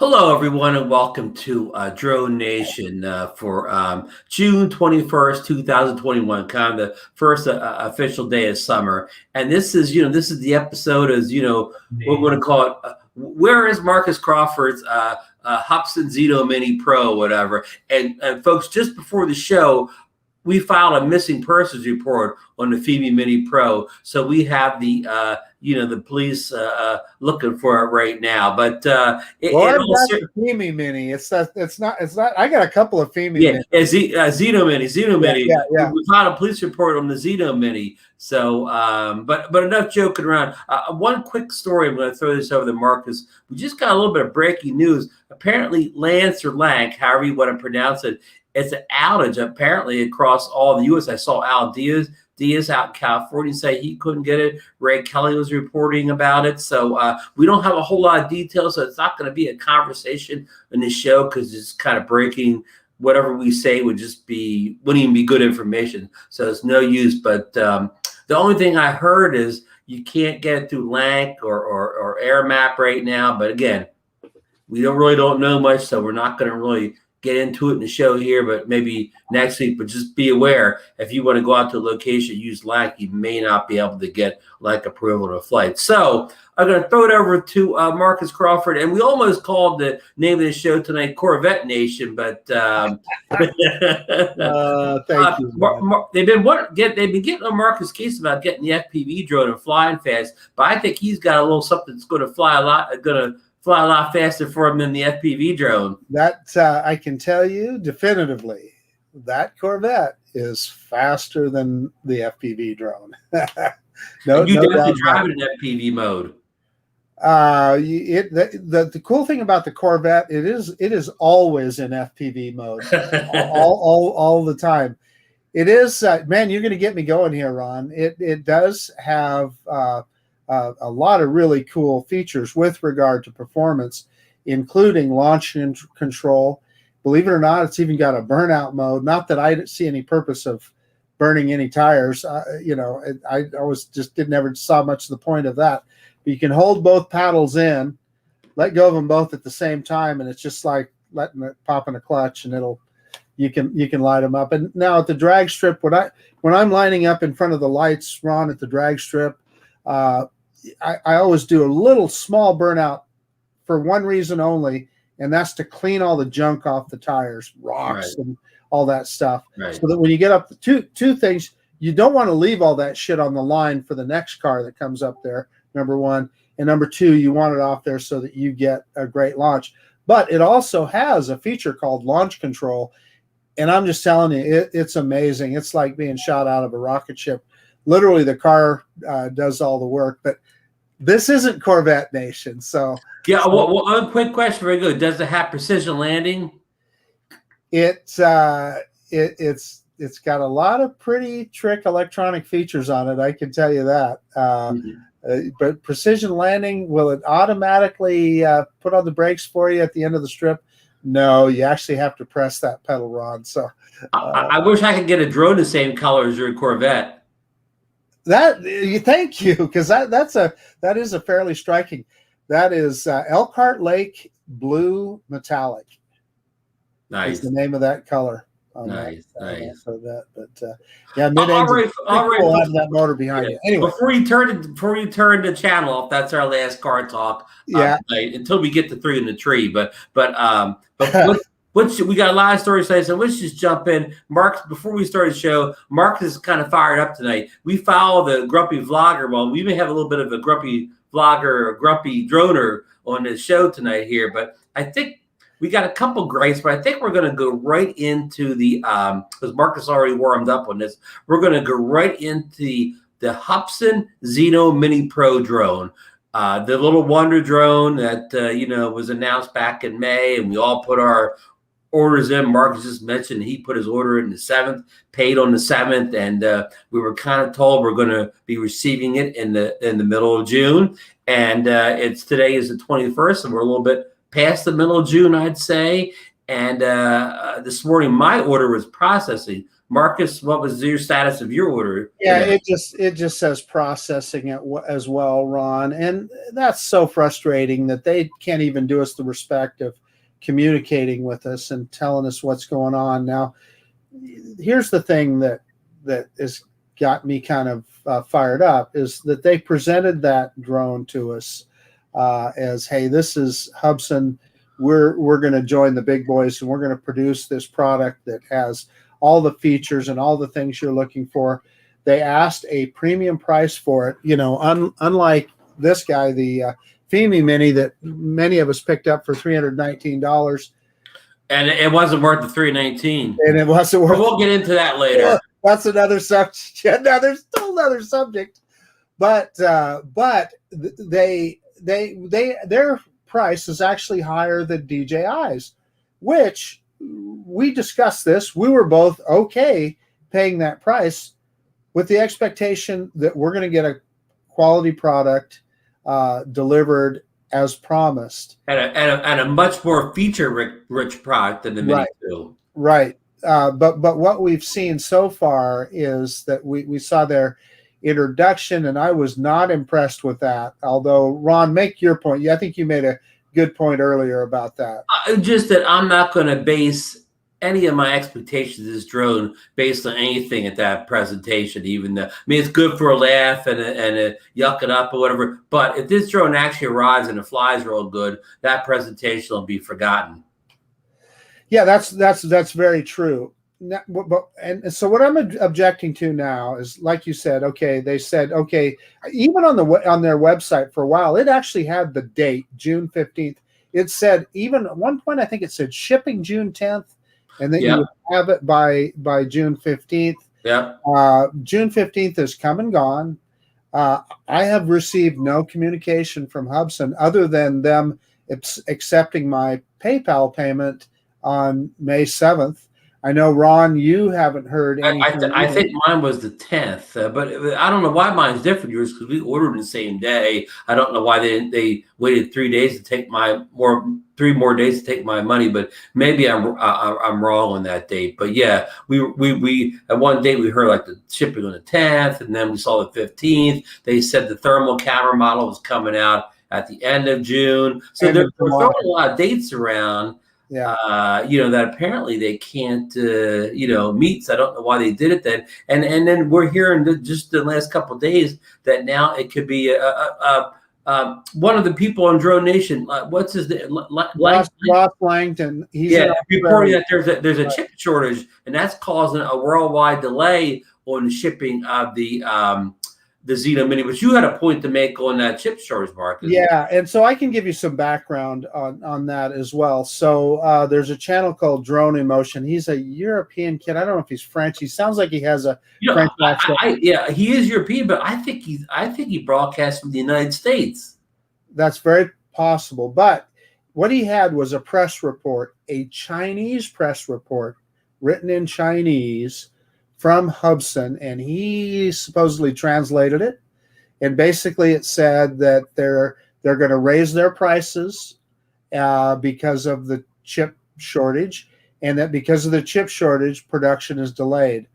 Hello, everyone, and welcome to DroneNation for June 21st, 2021, kind of the first official day of summer. And this is, this is the episode, we're going to call it, where is Marcus Crawford's Hubsan Zino Mini Pro, whatever. And folks, just before the show, we filed a missing persons report on the Fimi Mini Pro. So we have the, the police looking for it right now. But I've got the Fimi Mini. It's not. I got a couple of Fimi. Yeah, Zino Mini. Yeah. We filed a police report on the Zino Mini. So, but enough joking around. One quick story. I'm going to throw this over to Marcus. We just got a little bit of breaking news. Apparently, Lance or Lank, however you want to pronounce it, it's an outage apparently across all the U.S. I saw Al Diaz out in California say he couldn't get it. Ray Kelly was reporting about it. So we don't have a whole lot of details. So it's not going to be a conversation in the show because it's kind of breaking. Whatever we say wouldn't even be good information. So it's no use. But the only thing I heard is you can't get it through Lank or AirMap right now. But again, we really don't know much. So we're not going to really get into it in the show here, but maybe next week. But just be aware, if you want to go out to a location, use LAC, you may not be able to get LAC approval to a flight. So I'm going to throw it over to Marcus Crawford, and we almost called the name of the show tonight Corvette Nation, but thank you. They've been getting on Marcus' case about getting the FPV drone and flying fast, but I think he's got a little something that's going to fly a lot faster for him than the FPV drone. That I can tell you definitively, that Corvette is faster than the FPV drone. No, you definitely drive it in FPV mode. The cool thing about the Corvette, it is always in FPV mode, all the time. It is, man. You're going to get me going here, Ron. It does have a lot of really cool features with regard to performance, including launch control. Believe it or not, it's even got a burnout mode. Not that I see any purpose of burning any tires. I always just never saw much of the point of that. But you can hold both paddles in, let go of them both at the same time, and it's just like letting it pop in a clutch, and you can light them up. And now at the drag strip, when I'm lining up in front of the lights, Ron, at the drag strip, I always do a little small burnout for one reason only, and that's to clean all the junk off the tires, rocks, and all that stuff. Right. So that when you get up to two things, you don't want to leave all that shit on the line for the next car that comes up there, number one. And number two, you want it off there so that you get a great launch. But it also has a feature called launch control. And I'm just telling you, it's amazing. It's like being shot out of a rocket ship. Literally, the car does all the work, but this isn't Corvette Nation. So yeah. Well, a quick question. Very good. Does it have precision landing? It's got a lot of pretty trick electronic features on it. I can tell you that. But precision landing, will it automatically put on the brakes for you at the end of the strip? No, you actually have to press that pedal, Ron. So I wish I could get a drone the same color as your Corvette. Thank you, because that is a fairly striking. That is Elkhart Lake Blue Metallic. Nice. Is the name of that color. Nice. But yeah, mid-engine. Cool having that motor behind you. Anyway, before you turn the channel off, that's our last car talk. Yeah. Until we get to Three in the Tree, but we got a lot of stories today, so let's just jump in. Mark, before we start the show, Marcus is kind of fired up tonight. We follow the grumpy vlogger. Well, we may have a little bit of a grumpy vlogger or grumpy droner on the show tonight here, but I think we got a couple gripes, but I think we're going to go right into the, because Marcus already warmed up on this, we're going to go right into the Hubsan Zino Mini Pro drone. The little wonder drone that, was announced back in May, and we all put our orders in. Marcus just mentioned he put his order in the 7th, paid on the 7th, and we were kind of told we're going to be receiving it in the middle of June. And today is the 21st, and we're a little bit past the middle of June, I'd say. And this morning, my order was processing. Marcus, what was your status of your order? Yeah, it just says processing it as well, Ron, and that's so frustrating that they can't even do us the respect of communicating with us and telling us what's going on. Now, here's the thing that has got me kind of fired up is that they presented that drone to us as, hey, this is Hubsan. We're going to join the big boys and we're going to produce this product that has all the features and all the things you're looking for. They asked a premium price for it, you know, unlike this guy, the Fimi Mini that many of us picked up for $319. And it wasn't worth the $319. And it wasn't worth. We'll get into that later. Yeah, that's another subject. Yeah, now there's still another subject, but their price is actually higher than DJI's, which we discussed this. We were both okay paying that price with the expectation that we're going to get a quality product delivered as promised, and a much more feature-rich product than the Mini 2. Right. But what we've seen so far is that we saw their introduction, and I was not impressed with that. Although, Ron, make your point. Yeah, I think you made a good point earlier about that. Just that I'm not going to base any of my expectations of this drone based on anything at that presentation, even though, I mean, it's good for a laugh and a yuck it up or whatever. But if this drone actually arrives and it flies real good, that presentation will be forgotten. Yeah, that's very true. And so what I'm objecting to now is, like you said, okay, they said, okay, even on their website for a while, it actually had the date, June 15th. It said, even at one point, I think it said shipping June 10th, and then you would have it by June 15th. Yeah. June 15th has come and gone. I have received no communication from Hubsan other than them accepting my PayPal payment on May 7th. I know, Ron, you haven't heard anything. I think mine was the 10th, but I don't know why mine's different yours, because we ordered the same day. I don't know why they waited 3 days to take 3 more days to take my money, but maybe I'm wrong on that date. But yeah, we at one date we heard like the shipping on the 10th, and then we saw the 15th. They said the thermal camera model was coming out at the end of June. So they're throwing a lot of dates around. Yeah, you know, that apparently they can't, meet. So I don't know why they did it then. And then we're hearing just the last couple of days that now it could be one of the people on DroneNation. What's his name? Ross Langton. He's reporting that there's a chip shortage, and that's causing a worldwide delay on the shipping of the Zino Mini, which you had a point to make on that chip shortage, Marcus. Yeah, and so I can give you some background on that as well. So there's a channel called Drone Emotion. He's a European kid. I don't know if he's French. He sounds like he has a French accent. Yeah, he is European, but I think he broadcasts from the United States. That's very possible. But what he had was a press report, a Chinese press report written in Chinese from Hubsan, and he supposedly translated it. And basically it said that they're going to raise their prices because of the chip shortage, and that because of the chip shortage, production is delayed.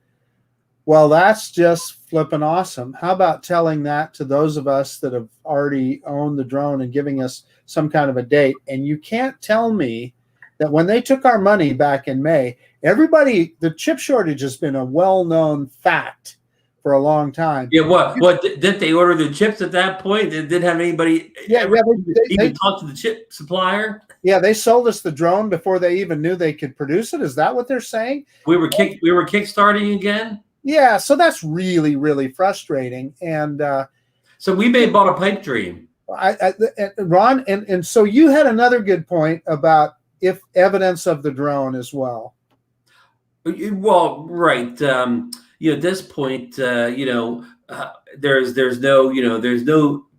Well, that's just flipping awesome. How about telling that to those of us that have already owned the drone and giving us some kind of a date? And you can't tell me that when they took our money back in May, the chip shortage has been a well-known fact for a long time. Yeah, what did they order the chips at that point? They didn't have anybody even talk to the chip supplier? Yeah, they sold us the drone before they even knew they could produce it. Is that what they're saying? We were kickstarting again? Yeah, so that's really, really frustrating. And so we may have bought a pipe dream. Ron, and so you had another good point about if evidence of the drone as well. Well, right. At this point, there's no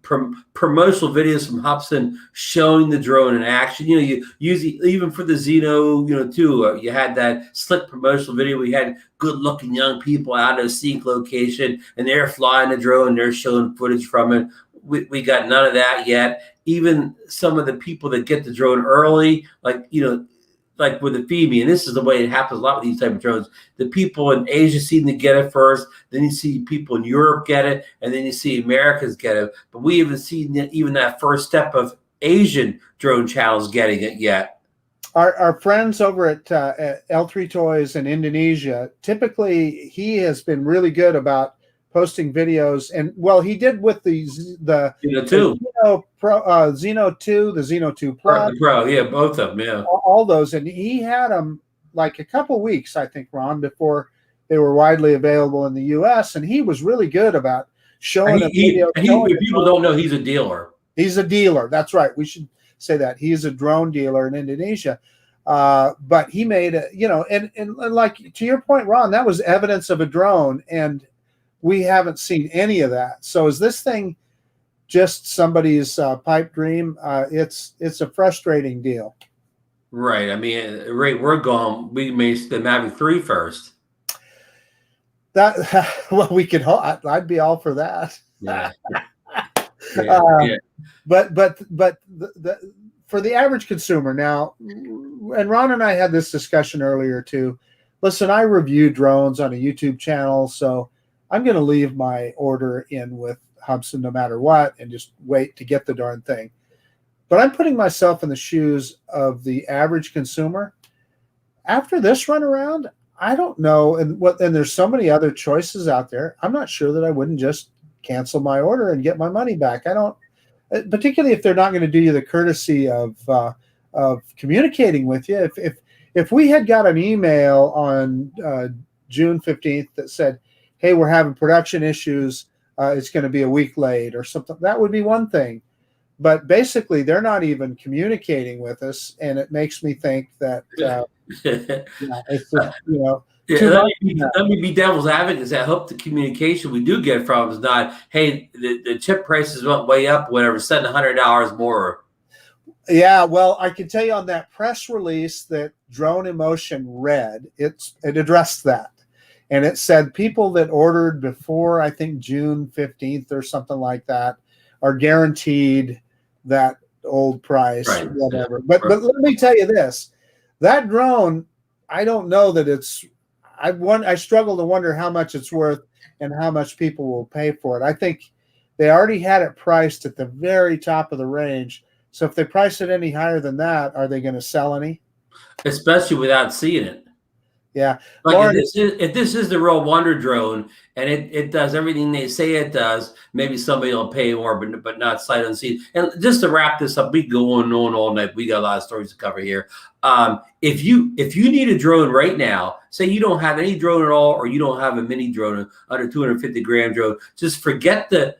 promotional videos from Hubsan showing the drone in action. You usually, even for the Zino, too, you had that slick promotional video. We had good-looking young people out at a scenic location, and they're flying the drone. They're showing footage from it. We got none of that yet. Even some of the people that get the drone early, like, like with the Fimi, and this is the way it happens a lot with these type of drones. The people in Asia seem to get it first, then you see people in Europe get it, and then you see Americans get it. But we haven't seen even that first step of Asian drone channels getting it yet. Our friends over at L3 Toys in Indonesia, typically he has been really good about posting videos, and well, he did with the Zino 2, Zino Pro, Zino 2, the Zino 2 Plus, the Pro, yeah, both of them, yeah, all those, and he had them like a couple weeks, I think, Ron, before they were widely available in the U.S., and he was really good about showing a video. People don't know he's a dealer. He's a dealer. That's right. We should say that he's a drone dealer in Indonesia. But he made a, and like to your point, Ron, that was evidence of a drone, and we haven't seen any of that. So is this thing just somebody's pipe dream? It's a frustrating deal. Right. I mean, right, we're going. We may the Mavic 3 first. That well, we could. I'd be all for that. Yeah. But for the average consumer now, and Ron and I had this discussion earlier too. Listen, I review drones on a YouTube channel, so I'm going to leave my order in with Hubsan no matter what and just wait to get the darn thing. But I'm putting myself in the shoes of the average consumer. After this run around, I don't know, and there's so many other choices out there. I'm not sure that I wouldn't just cancel my order and get my money back. I don't, particularly if they're not going to do you the courtesy of communicating with you. If we had got an email on June 15th that said, hey, we're having production issues, it's going to be a week late or something, that would be one thing. But basically, they're not even communicating with us, and it makes me think that it's just, let me be devil's advocate. I hope the communication we do get from is not, hey, the chip prices went way up, whatever, send $100 more. Yeah, well, I can tell you on that press release that Drone Emotion read, it addressed that. And it said people that ordered before, I think, June 15th or something like that are guaranteed that old price, right, whatever. But let me tell you this. That drone, I don't know that it's – I struggle to wonder how much it's worth and how much people will pay for it. I think they already had it priced at the very top of the range. So if they price it any higher than that, are they going to sell any? Especially without seeing it. Yeah. Like Lauren, if this is the real wonder drone and it does everything they say it does, maybe somebody will pay more, but not sight unseen. And just to wrap this up, we go on and on all night. We got a lot of stories to cover here. If you need a drone right now, say you don't have any drone at all, or you don't have a mini drone, under 250 gram drone, just forget the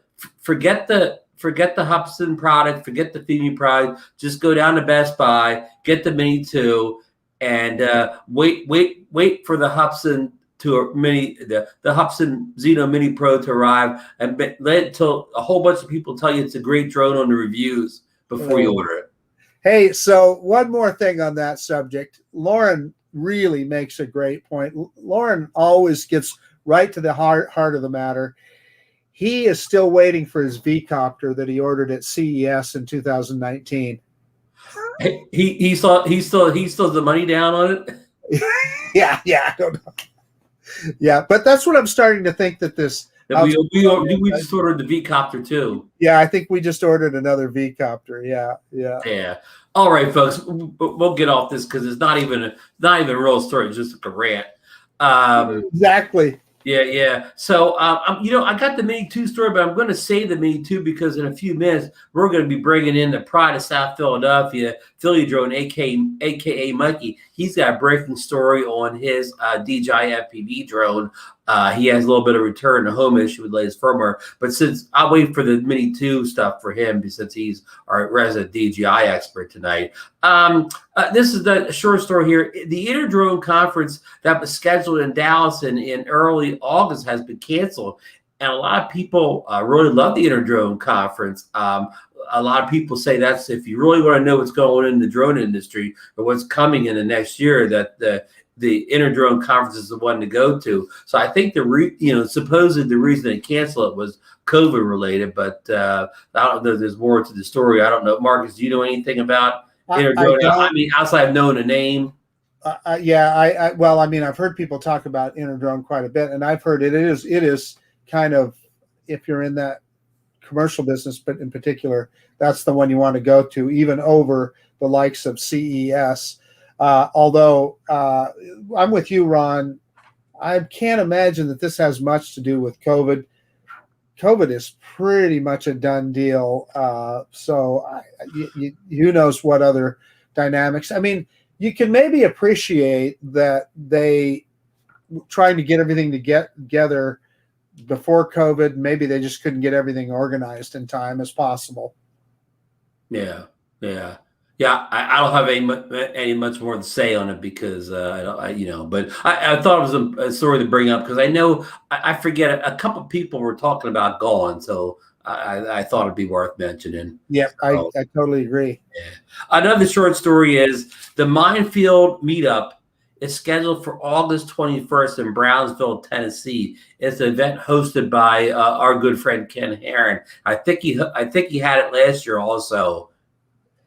Hubsan product, forget the Fimi product. Just go down to Best Buy, get the Mini 2. And wait for the Hubsan the Hubsan Zino Mini Pro to arrive, and let until a whole bunch of people tell you it's a great drone on the reviews before you order it. Hey, so one more thing on that subject. Lauren really makes a great point. Lauren always gets right to the heart of the matter. He is still waiting for his V-copter that he ordered at CES in 2019. He still the money down on it. yeah, I don't know. Yeah, but that's what I'm starting to think that this. We just ordered the V-copter too. Yeah, I think we just ordered another V-copter. Yeah. All right, folks, we'll get off this because it's not even a real story. It's just a rant. Exactly. Yeah. So, I got the Mini 2 story, but I'm going to save the Mini 2 because in a few minutes, we're going to be bringing in the pride of South Philadelphia, Philly Drone, a.k.a. Mikey. He's got a breaking story on his DJI FPV drone. He has a little bit of return to home issue with latest firmware. But since I'll wait for the Mini 2 stuff for him, since he's our resident DJI expert tonight. This is the short story here. The InterDrone Conference that was scheduled in Dallas in early August has been canceled. And a lot of people really love the InterDrone Conference. A lot of people say that's if you really want to know what's going on in the drone industry or what's coming in the next year, that the InterDrone Conference is the one to go to. So I think supposedly the reason they canceled it was COVID related, but I don't know. There's more to the story. I don't know. Marcus, do you know anything about InterDrone? I mean, outside of knowing a name. Yeah, well, I mean, I've heard people talk about InterDrone quite a bit, and I've heard it is kind of, if you're in that commercial business, but in particular, that's the one you want to go to, even over the likes of CES. Although I'm with you, Ron. I can't imagine that this has much to do with COVID. COVID is pretty much a done deal. Who knows what other dynamics? I mean, you can maybe appreciate that they trying to get everything together before COVID. Maybe they just couldn't get everything organized in time as possible. Yeah, yeah, yeah. I don't have any much more to say on it because I don't, But I thought it was a story to bring up because I know I forget a couple people were talking about going, so I thought it'd be worth mentioning. Yeah, So, I totally agree. yeah. Another short story is the Minefield Meetup is scheduled for August 21st in Brownsville, Tennessee. It's an event hosted by our good friend Ken Herron. I think he had it last year also.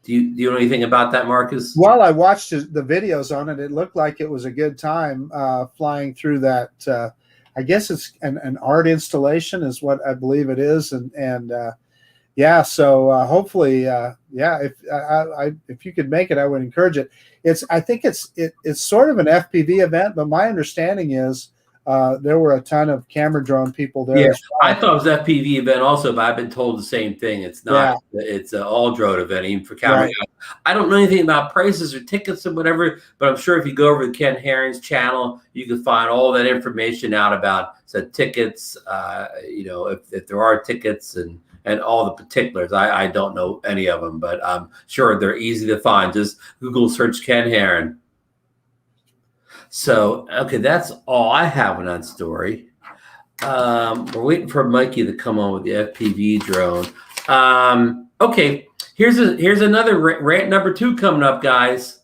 Do you know anything about that, Marcus? Well, I watched the videos on it. It looked like it was a good time flying through that. I guess it's an art installation is what I believe it is. And yeah, so hopefully, yeah, if you could make it, I would encourage it. I think it's sort of an FPV event, but my understanding is there were a ton of camera drone people there. Yeah, as well. I thought it was FPV event also, but I've been told the same thing. It's not. Yeah. It's an all drone event, even for camera. Right. I don't know anything about prices or tickets or whatever, but I'm sure if you go over to Ken Herron's channel, you can find all that information out about tickets. If there are tickets and all the particulars. I don't know any of them, but I'm sure they're easy to find. Just Google search Ken Herron. So, okay, that's all I have on that story. We're waiting for Mikey to come on with the FPV drone. Okay, here's another rant number 2 coming up, guys.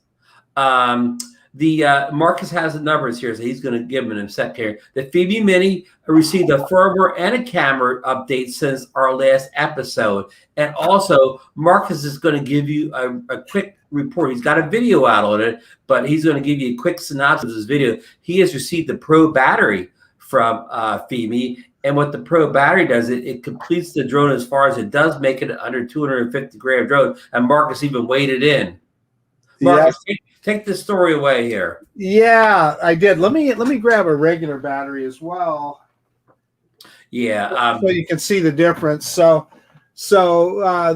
Marcus has the numbers here, so he's going to give them in a second here. The Fimi Mini received a firmware and a camera update since our last episode. And also, Marcus is going to give you a quick report. He's got a video out on it, but he's going to give you a quick synopsis of this video. He has received the Pro battery from Fimi. And what the Pro battery does, it completes the drone as far as it does, make it under 250 gram drone. And Marcus even weighed it in. Marcus, take this story away here. Yeah, I did. Let me grab a regular battery as well. Yeah, so you can see the difference. So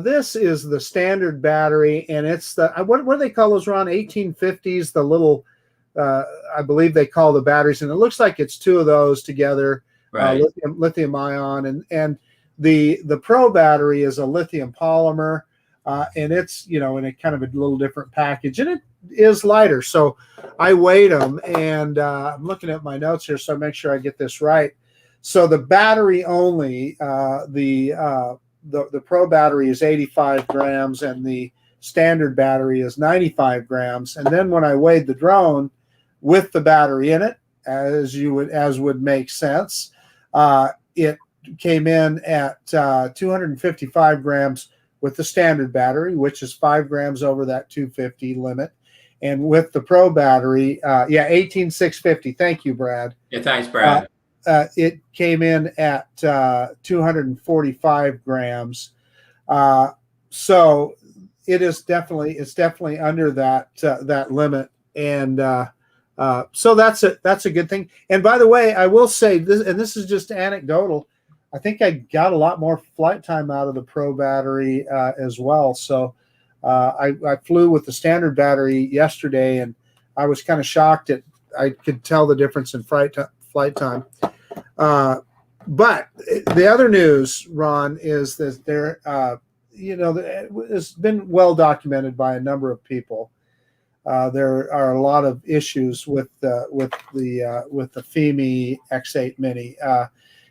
this is the standard battery, and it's the what do they call those, Ron? 1850s. The little, I believe they call the batteries, and it looks like it's 2 of those together. Right. Lithium ion, and the Pro battery is a lithium polymer. And it's, in a kind of a little different package, and it is lighter. So I weighed them, and I'm looking at my notes here, so I make sure I get this right. So the battery only, the Pro battery is 85 grams, and the standard battery is 95 grams. And then when I weighed the drone with the battery in it, as would make sense, it came in at 255 grams. With the standard battery, which is 5 grams over that 250 limit. And with the Pro battery, 18650. Thank you, Brad. Yeah, thanks, Brad. It came in at 245 grams. So it's definitely under that limit. And so that's a good thing. And by the way, I will say this, and this is just anecdotal, I think I got a lot more flight time out of the Pro battery as well. So I flew with the standard battery yesterday, and I was kind of shocked at I could tell the difference in flight time. But the other news, Ron, is that there, it's been well documented by a number of people. There are a lot of issues with the Fimi X8 Mini.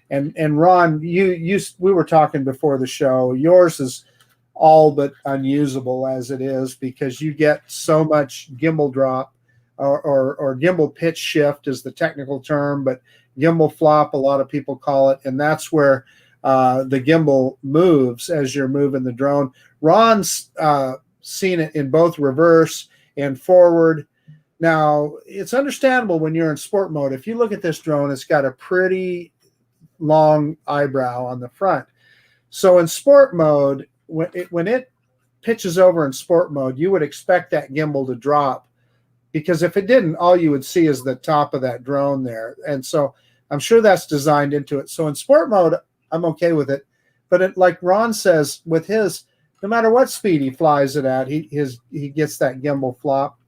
And Ron, we were talking before the show. Yours is all but unusable as it is because you get so much gimbal drop or gimbal pitch shift is the technical term, but gimbal flop, a lot of people call it, and that's where the gimbal moves as you're moving the drone. Ron's seen it in both reverse and forward Now, it's understandable when you're in sport mode. If you look at this drone, it's got a pretty long eyebrow on the front. So in sport mode, when it pitches over in sport mode, you would expect that gimbal to drop, because if it didn't, all you would see is the top of that drone there. And so I'm sure that's designed into it. So in sport mode, I'm okay with it. But like Ron says, with his, no matter what speed he flies it at, he gets that gimbal flop.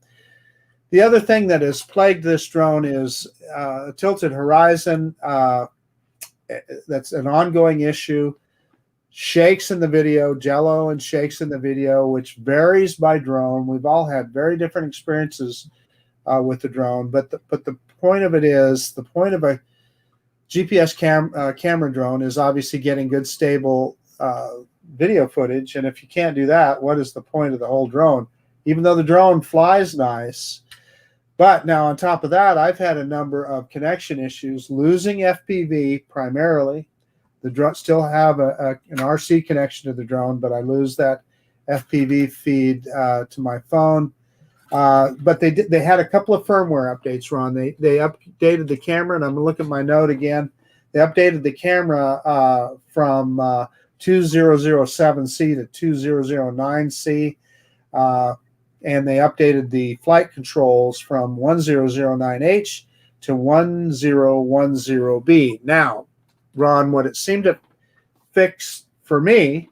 The other thing that has plagued this drone is tilted horizon. That's an ongoing issue. Shakes in the video, jello and shakes in the video, which varies by drone. We've all had very different experiences with the drone, but the point of it is, the point of a GPS camera drone is obviously getting good stable video footage. And if you can't do that, what is the point of the whole drone? Even though the drone flies nice. But now on top of that, I've had a number of connection issues, losing FPV primarily. The drone still have an RC connection to the drone, but I lose that FPV feed to my phone. But they had a couple of firmware updates, Ron. They updated the camera, and I'm gonna look at my note again. They updated the camera from 2007C to 2009C. And they updated the flight controls from 1009H to 1010B. Now, Ron, what it seemed to fix for me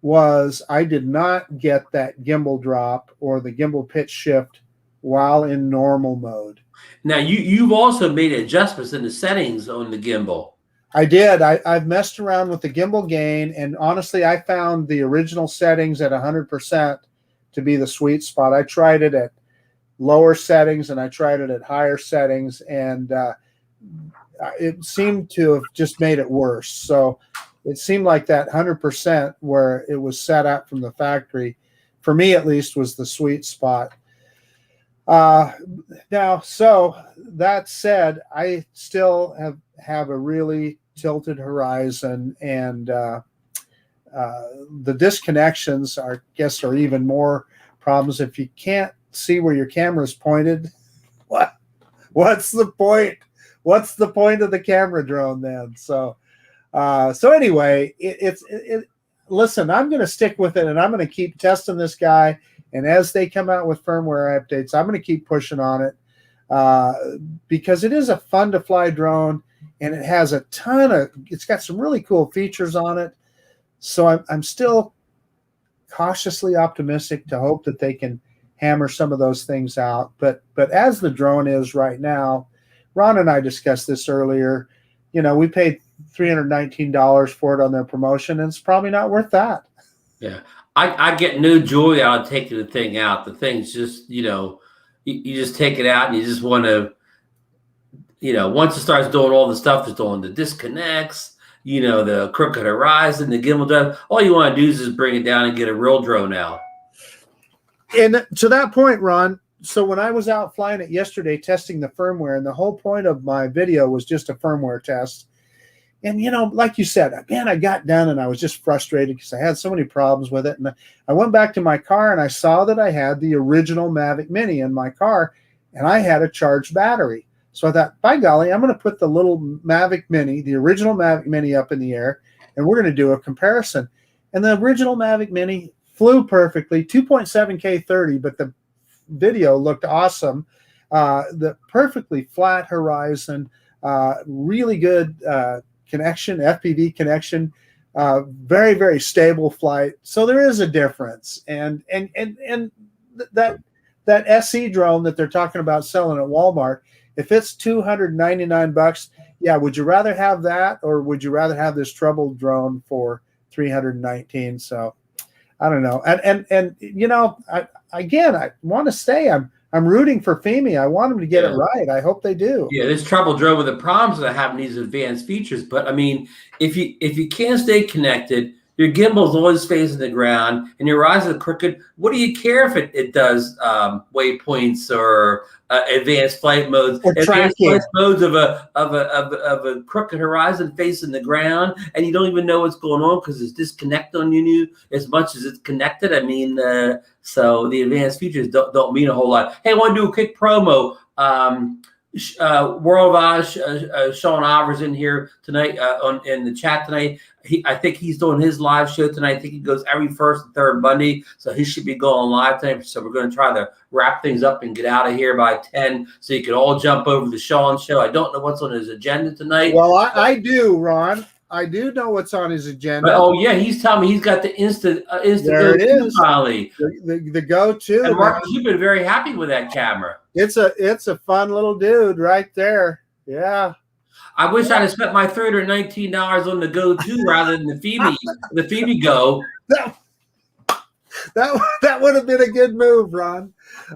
was I did not get that gimbal drop or the gimbal pitch shift while in normal mode. Now, you've also made adjustments in the settings on the gimbal. I did. I've messed around with the gimbal gain, and honestly, I found the original settings at 100% to be the sweet spot. I tried it at lower settings and I tried it at higher settings, and it seemed to have just made it worse. So it seemed like that 100% where it was set up from the factory, for me at least, was the sweet spot. Now, so that said, I still have a really tilted horizon, and the disconnections are even more problems. If you can't see where your camera is pointed, what's the point? What's the point of the camera drone then? So anyway, listen, I'm going to stick with it, and I'm going to keep testing this guy. And as they come out with firmware updates, I'm going to keep pushing on it because it is a fun to fly drone, and it has it's got some really cool features on it. So I'm still cautiously optimistic to hope that they can hammer some of those things out. But as the drone is right now, Ron and I discussed this earlier. You know, we paid $319 for it on their promotion, and it's probably not worth that. Yeah, I get no joy out of taking the thing out. The thing's just, you just take it out and you just want to, once it starts doing all the stuff it's doing, the disconnects, the crooked horizon, the gimbal drive, all you want to do is just bring it down and get a real drone out. And to that point, Ron, so when I was out flying it yesterday, testing the firmware, and the whole point of my video was just a firmware test. And, like you said, man, I got done and I was just frustrated because I had so many problems with it. And I went back to my car and I saw that I had the original Mavic Mini in my car, and I had a charged battery. So I thought, by golly, I'm going to put the little Mavic Mini, the original Mavic Mini, up in the air, and we're going to do a comparison. And the original Mavic Mini flew perfectly, 2.7K 30, but the video looked awesome. The perfectly flat horizon, really good connection, FPV connection, very, very stable flight. So there is a difference. And that SE drone that they're talking about selling at Walmart, if it's $299, yeah, would you rather have that, or would you rather have this troubled drone for $319? So I don't know. And I want to say I'm rooting for Fimi. I want them to get it right. I hope they do. Yeah, this trouble drone with the problems that have these advanced features. But I mean, if you can't stay connected, your gimbal's always facing the ground, and your horizon is crooked. What do you care if it does waypoints or advanced flight modes? Or Advanced tracking. flight modes of a crooked horizon facing the ground, and you don't even know what's going on because it's disconnected on you as much as it's connected. I mean, so the advanced features don't mean a whole lot. Hey, I want to do a quick promo. World of Oz, Sean Oliver's in here tonight in the chat tonight. I think he's doing his live show tonight. I think he goes every first and third Monday, so he should be going live tonight. So we're going to try to wrap things up and get out of here by 10, so you can all jump over to Sean's show. I don't know what's on his agenda tonight. Well, I do, Ron. I do know what's on his agenda. Oh yeah, he's telling me he's got the instant there it is. Finally. The go-to. And Marcus, you've been very happy with that camera. It's a fun little dude right there. Yeah. I wish I'd have spent my $319 on the Go-To rather than the Fimi Go. That would have been a good move, Ron.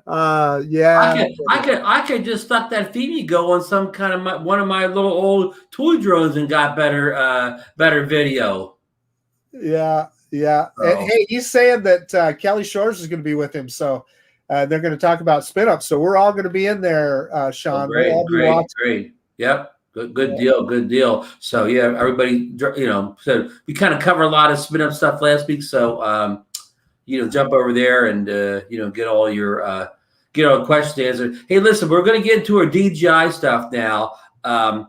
Yeah. I could just stuck that Fimi Go on some kind of one of my little old toy drones and got better video. Yeah. And, hey, he's saying that Kelly Shores is going to be with him, so they're going to talk about spin up. So we're all going to be in there, Sean. Great, we'll all be watching. Great. Yep. Good deal. So yeah, everybody, so we kind of covered a lot of spin up stuff last week. So jump over there and get all your questions answered. Hey, listen, we're going to get into our DJI stuff now. I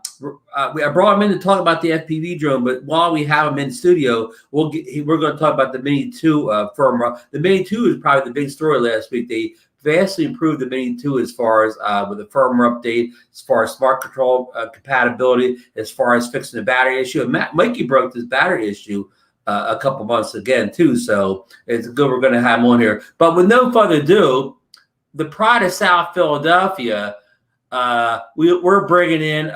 brought him in to talk about the FPV drone, but while we have him in studio, we're going to talk about the Mini 2 firmware. The Mini 2 is probably the big story last week. They vastly improved the Mini 2 as far as with the firmware update, as far as smart control compatibility, as far as fixing the battery issue. And Mikey broke this battery issue a couple months again too, so it's good we're going to have him on here. But with no further ado, the pride of South Philadelphia, we're bringing in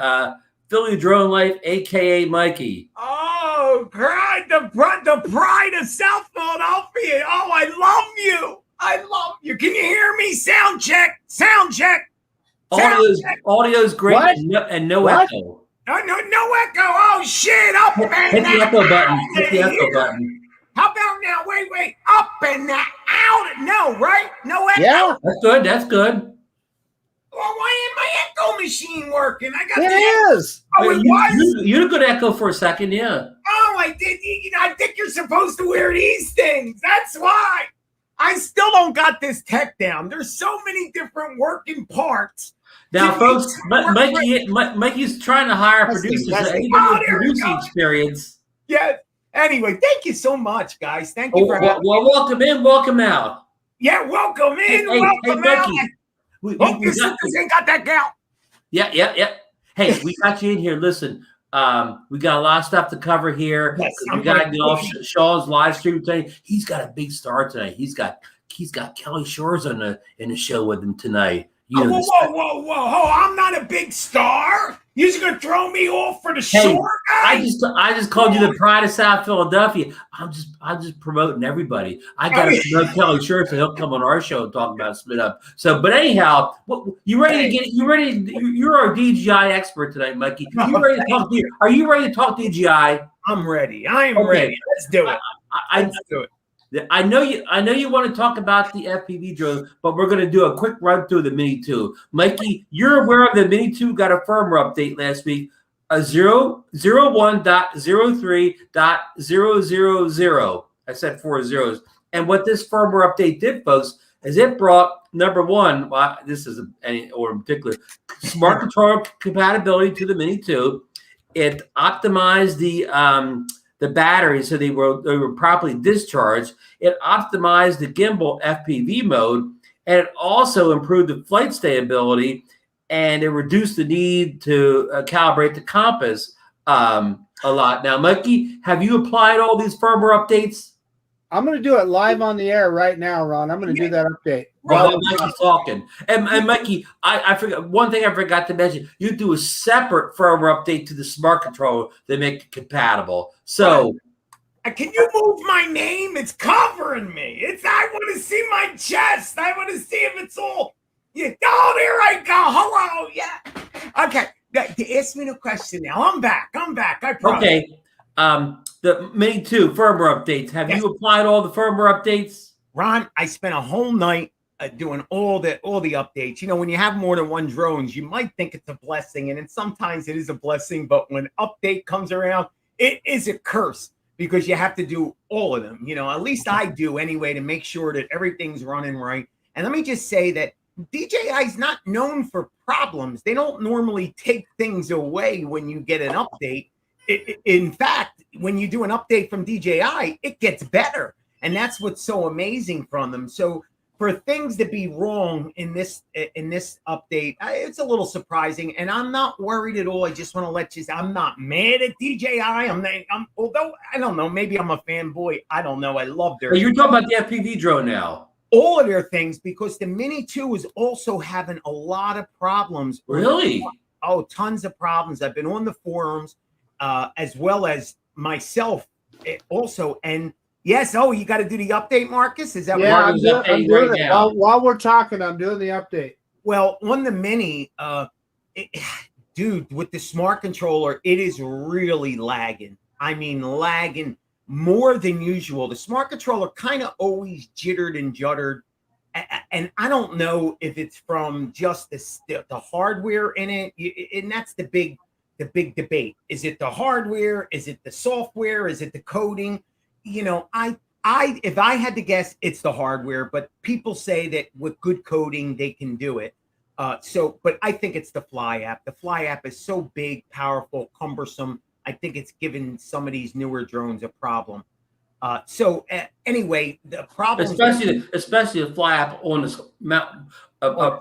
Philly DroneLIfe, aka Mikey. Oh, the pride of South Philadelphia. Oh, I love you. Can you hear me? Sound check. Audio's great. What? and no What? echo. No echo. Oh shit! Up and Hit the echo button. Hit the echo button. How about now? Wait. Up and out. No, right? No echo. Yeah. That's good. Well, why ain't my echo machine working? I got It the is. Oh, it was. You had a good echo for a second, yeah. Oh, I did. I think you're supposed to wear these things. That's why. I still don't got this tech down. There's so many different working parts. Now, folks, Mikey's trying to hire producers. Anybody with producing experience. Yeah. Anyway, thank you so much, guys. Thank you for having me. Well, welcome in, welcome out. Yeah, welcome in, welcome out. Hope your sisters ain't got that gal. Yeah. Hey, we got you in here. Listen, we got a lot of stuff to cover here. Yes, we got Shaw's live stream tonight. He's got a big star tonight. He's got Kelly Shores in the show with him tonight. Whoa! I'm not a big star. You're just gonna throw me off for the shore guy? I just called you the pride of South Philadelphia. I'm just promoting everybody. I got to promote Kelly Shores, so he'll come on our show and talk about split up. So, but anyhow, you ready to get it? You ready? You're our DJI expert tonight, Mikey. Are you ready to talk DJI? I'm ready. I am ready. Let's do it. Let's do it. I know you want to talk about the FPV drone, but we're going to do a quick run through the Mini 2. Mikey, you're aware of the Mini 2 got a firmware update last week, 01.03.000. I said 4 zeros. And what this firmware update did, folks, is it brought, number one, this is any order in particular, smart control compatibility to the Mini 2. It optimized the batteries so they were properly discharged. It optimized the gimbal FPV mode, and it also improved the flight stability, and it reduced the need to calibrate the compass a lot. Now, Mikey, have you applied all these firmware updates? I'm going to do it live on the air right now, Ron. I'm going to do that update. While Mikey's talking. And Mikey, I forgot one thing I forgot to mention. You do a separate firmware update to the smart controller to make it compatible. So can you move my name? It's covering me. I want to see my chest. I want to see if it's all. Yeah. Oh, there I go. Hello. Yeah. Okay. Ask me the question now. I'm back. I promise. Okay. The Mini 2 firmware updates. Have you applied all the firmware updates? Ron, I spent a whole night doing all the updates. You know, when you have more than one drones, you might think it's a blessing, and then sometimes it is a blessing. But when update comes around, it is a curse because you have to do all of them. You know, at least I do anyway, to make sure that everything's running right. And let me just say that DJI is not known for problems. They don't normally take things away when you get an update. In fact, when you do an update from DJI, it gets better. And that's what's so amazing from them. So for things to be wrong in this update, it's a little surprising. And I'm not worried at all. I just want to let you know, I'm not mad at DJI. Although, I don't know, maybe I'm a fanboy. I don't know. I love their... Well, you're talking about the FPV drone now. All of their things, because the Mini 2 is also having a lot of problems. Really? Oh, tons of problems. I've been on the forums, as well as myself also. And yes, you got to do the update, Marcus? Is that what I'm doing right it. now? While we're talking, I'm doing the update. Well, on the Mini, dude, with the smart controller, it is really lagging. I mean, lagging more than usual. The smart controller kind of always jittered and juddered. And I don't know if it's from just the hardware in it. And that's the big debate. Is it the hardware? Is it the software? Is it the coding? You know, if I had to guess, it's the hardware, but people say that with good coding, they can do it. But I think it's the Fly app. The Fly app is so big, powerful, cumbersome. I think it's given some of these newer drones a problem. Anyway, the problem, especially the Fly app on this mountain,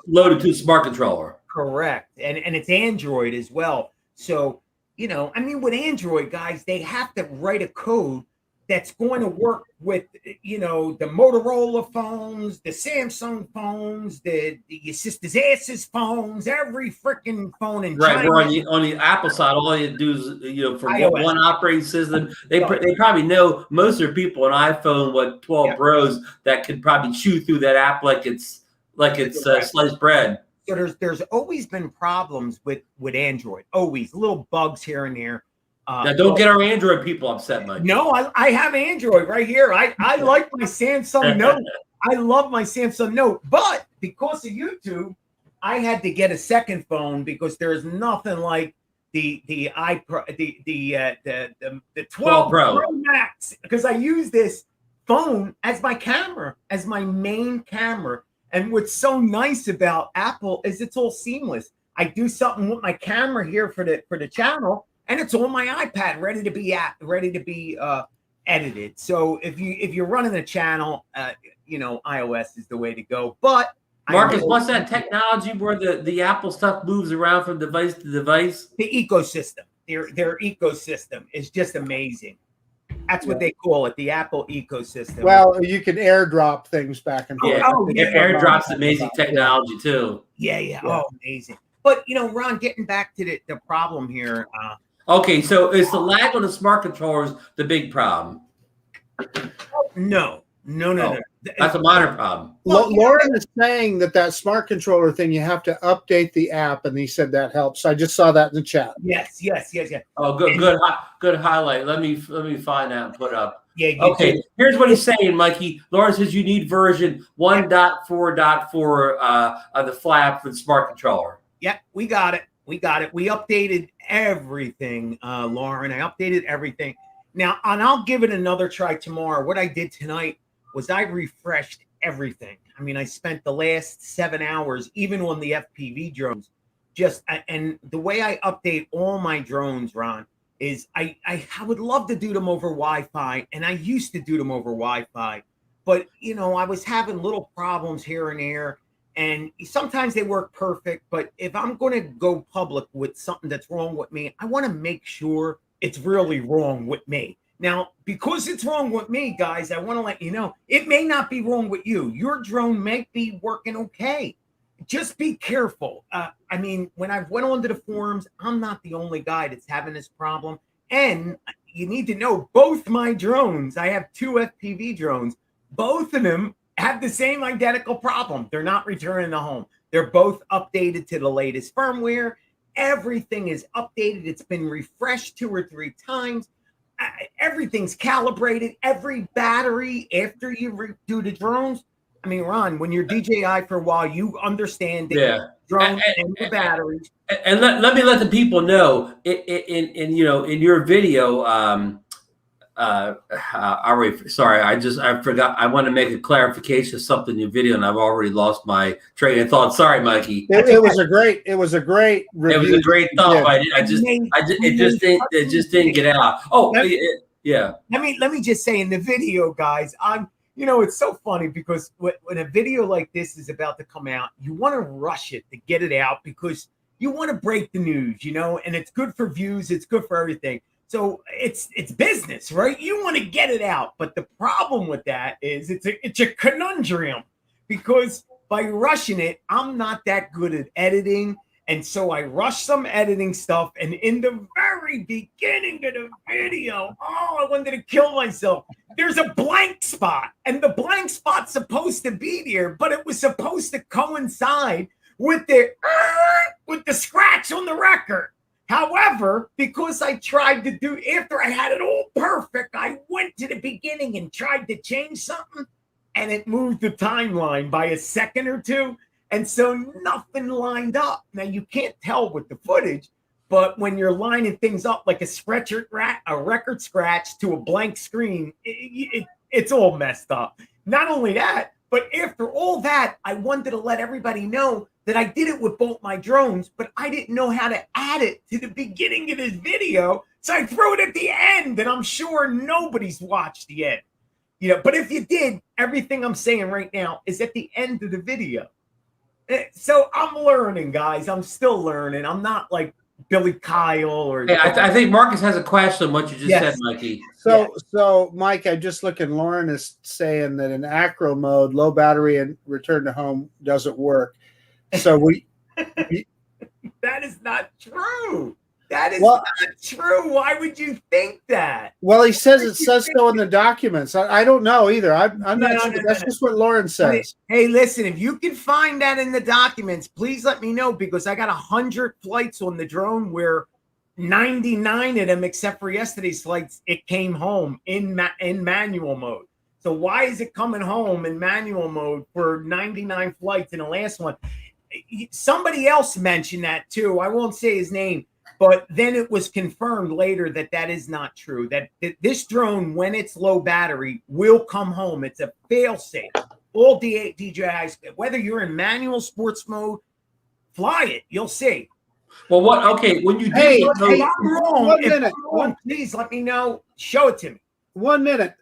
loaded to the smart controller. Correct, and it's Android as well. So, you know, I mean, with Android, guys, they have to write a code that's going to work with, you know, the Motorola phones, the Samsung phones, your sister's ass's phones, every freaking phone in China. Right, on the Apple side, all you do is, you know, for one operating system, they probably know, most of their people on iPhone, 12 Pros, that could probably chew through that app like it's sliced bread. So there's always been problems with Android, always little bugs here and there. Now, don't get our Android people upset, Mike. No, I have Android right here. I like my Samsung Note. I love my Samsung Note, but because of YouTube, I had to get a second phone because there's nothing like the 12 Pro Max, because I use this phone as my camera, as my main camera. And what's so nice about Apple is it's all seamless. I do something with my camera here for the channel, and it's on my iPad, ready to be edited. So if you're running a channel, you know, iOS is the way to go. But Marcus, what's that technology where the Apple stuff moves around from device to device? The ecosystem, their ecosystem is just amazing. That's what they call it, the Apple ecosystem. Well, you can airdrop things back and forth. Airdrop's amazing technology too. Yeah. Oh, amazing. But you know, Ron, getting back to the problem here. Okay, so is the lag on the smart controllers the big problem? No. That's a minor problem. Lauren is saying that smart controller thing, you have to update the app, and he said that helps. I just saw that in the chat. Yes. Oh, good highlight. Let me find that and put up. Yeah. Okay. Here's what he's saying, Mikey. Lauren says you need version 1.4.4 of the Fly app for the smart controller. Yeah, we got it. We updated everything, Lauren. I updated everything. Now, and I'll give it another try tomorrow. What I did tonight was I refreshed everything. I mean, I spent the last 7 hours, even on the FPV drones, and the way I update all my drones, Ron, is I would love to do them over Wi-Fi, and I used to do them over Wi-Fi, but, you know, I was having little problems here and there, and sometimes they work perfect, but if I'm going to go public with something that's wrong with me, I want to make sure it's really wrong with me. Now, because it's wrong with me, guys, I want to let you know, it may not be wrong with you. Your drone may be working okay. Just be careful. I mean, when I went onto the forums, I'm not the only guy that's having this problem. And you need to know, both my drones, I have 2 FPV drones, both of them have the same identical problem. They're not returning to home. They're both updated to the latest firmware. Everything is updated. It's been refreshed 2 or 3 times. everything's calibrated. Every battery after you do the drones. I mean, Ron, when you're DJI for a while, you understand that drones and the batteries. And let me let the people know in your video. Sorry, I forgot. I want to make a clarification of something in your video, and I've already lost my train of thought. Sorry, Mikey. It was a great review. It was a great thought. It just didn't get out. Oh, yeah. Let me just say in the video, guys, it's so funny because when a video like this is about to come out, you want to rush it to get it out because you want to break the news, and it's good for views, it's good for everything. So it's business, right? You want to get it out. But the problem with that is it's a conundrum because by rushing it, I'm not that good at editing. And so I rushed some editing stuff. And in the very beginning of the video, I wanted to kill myself. There's a blank spot. And the blank spot's supposed to be there, but it was supposed to coincide with the scratch on the record. However, because I tried to do, after I had it all perfect, I went to the beginning and tried to change something, and it moved the timeline by a second or two. And so nothing lined up. Now, you can't tell with the footage, but when you're lining things up like a record scratch to a blank screen, it's all messed up. Not only that, but after all that, I wanted to let everybody know that I did it with both my drones, but I didn't know how to add it to the beginning of this video. So I threw it at the end, and I'm sure nobody's watched the end. But if you did, everything I'm saying right now is at the end of the video. So I'm learning, guys. I'm still learning. I'm not like Billy Kyle or. Hey, I think Marcus has a question on what you just said, Mikey. So Mike, I just look and Lauren is saying that in acro mode, low battery and return to home doesn't work. So that is not true. That is not true. Why would you think that? Well, it says so in the documents. I don't know either. I'm not sure. That's just what Lauren says. Hey, listen, if you can find that in the documents, please let me know because I got 100 flights on the drone where 99 of them, except for yesterday's flights, it came home in manual mode. So why is it coming home in manual mode for 99 flights in the last one? Somebody else mentioned that too. I won't say his name, but then it was confirmed later that is not true. That this drone, when it's low battery, will come home. It's a fail-safe. All DJIs, whether you're in manual sports mode, fly it. You'll see. Well, when you hey, I'm wrong. Please let me know. Show it to me. 1 minute.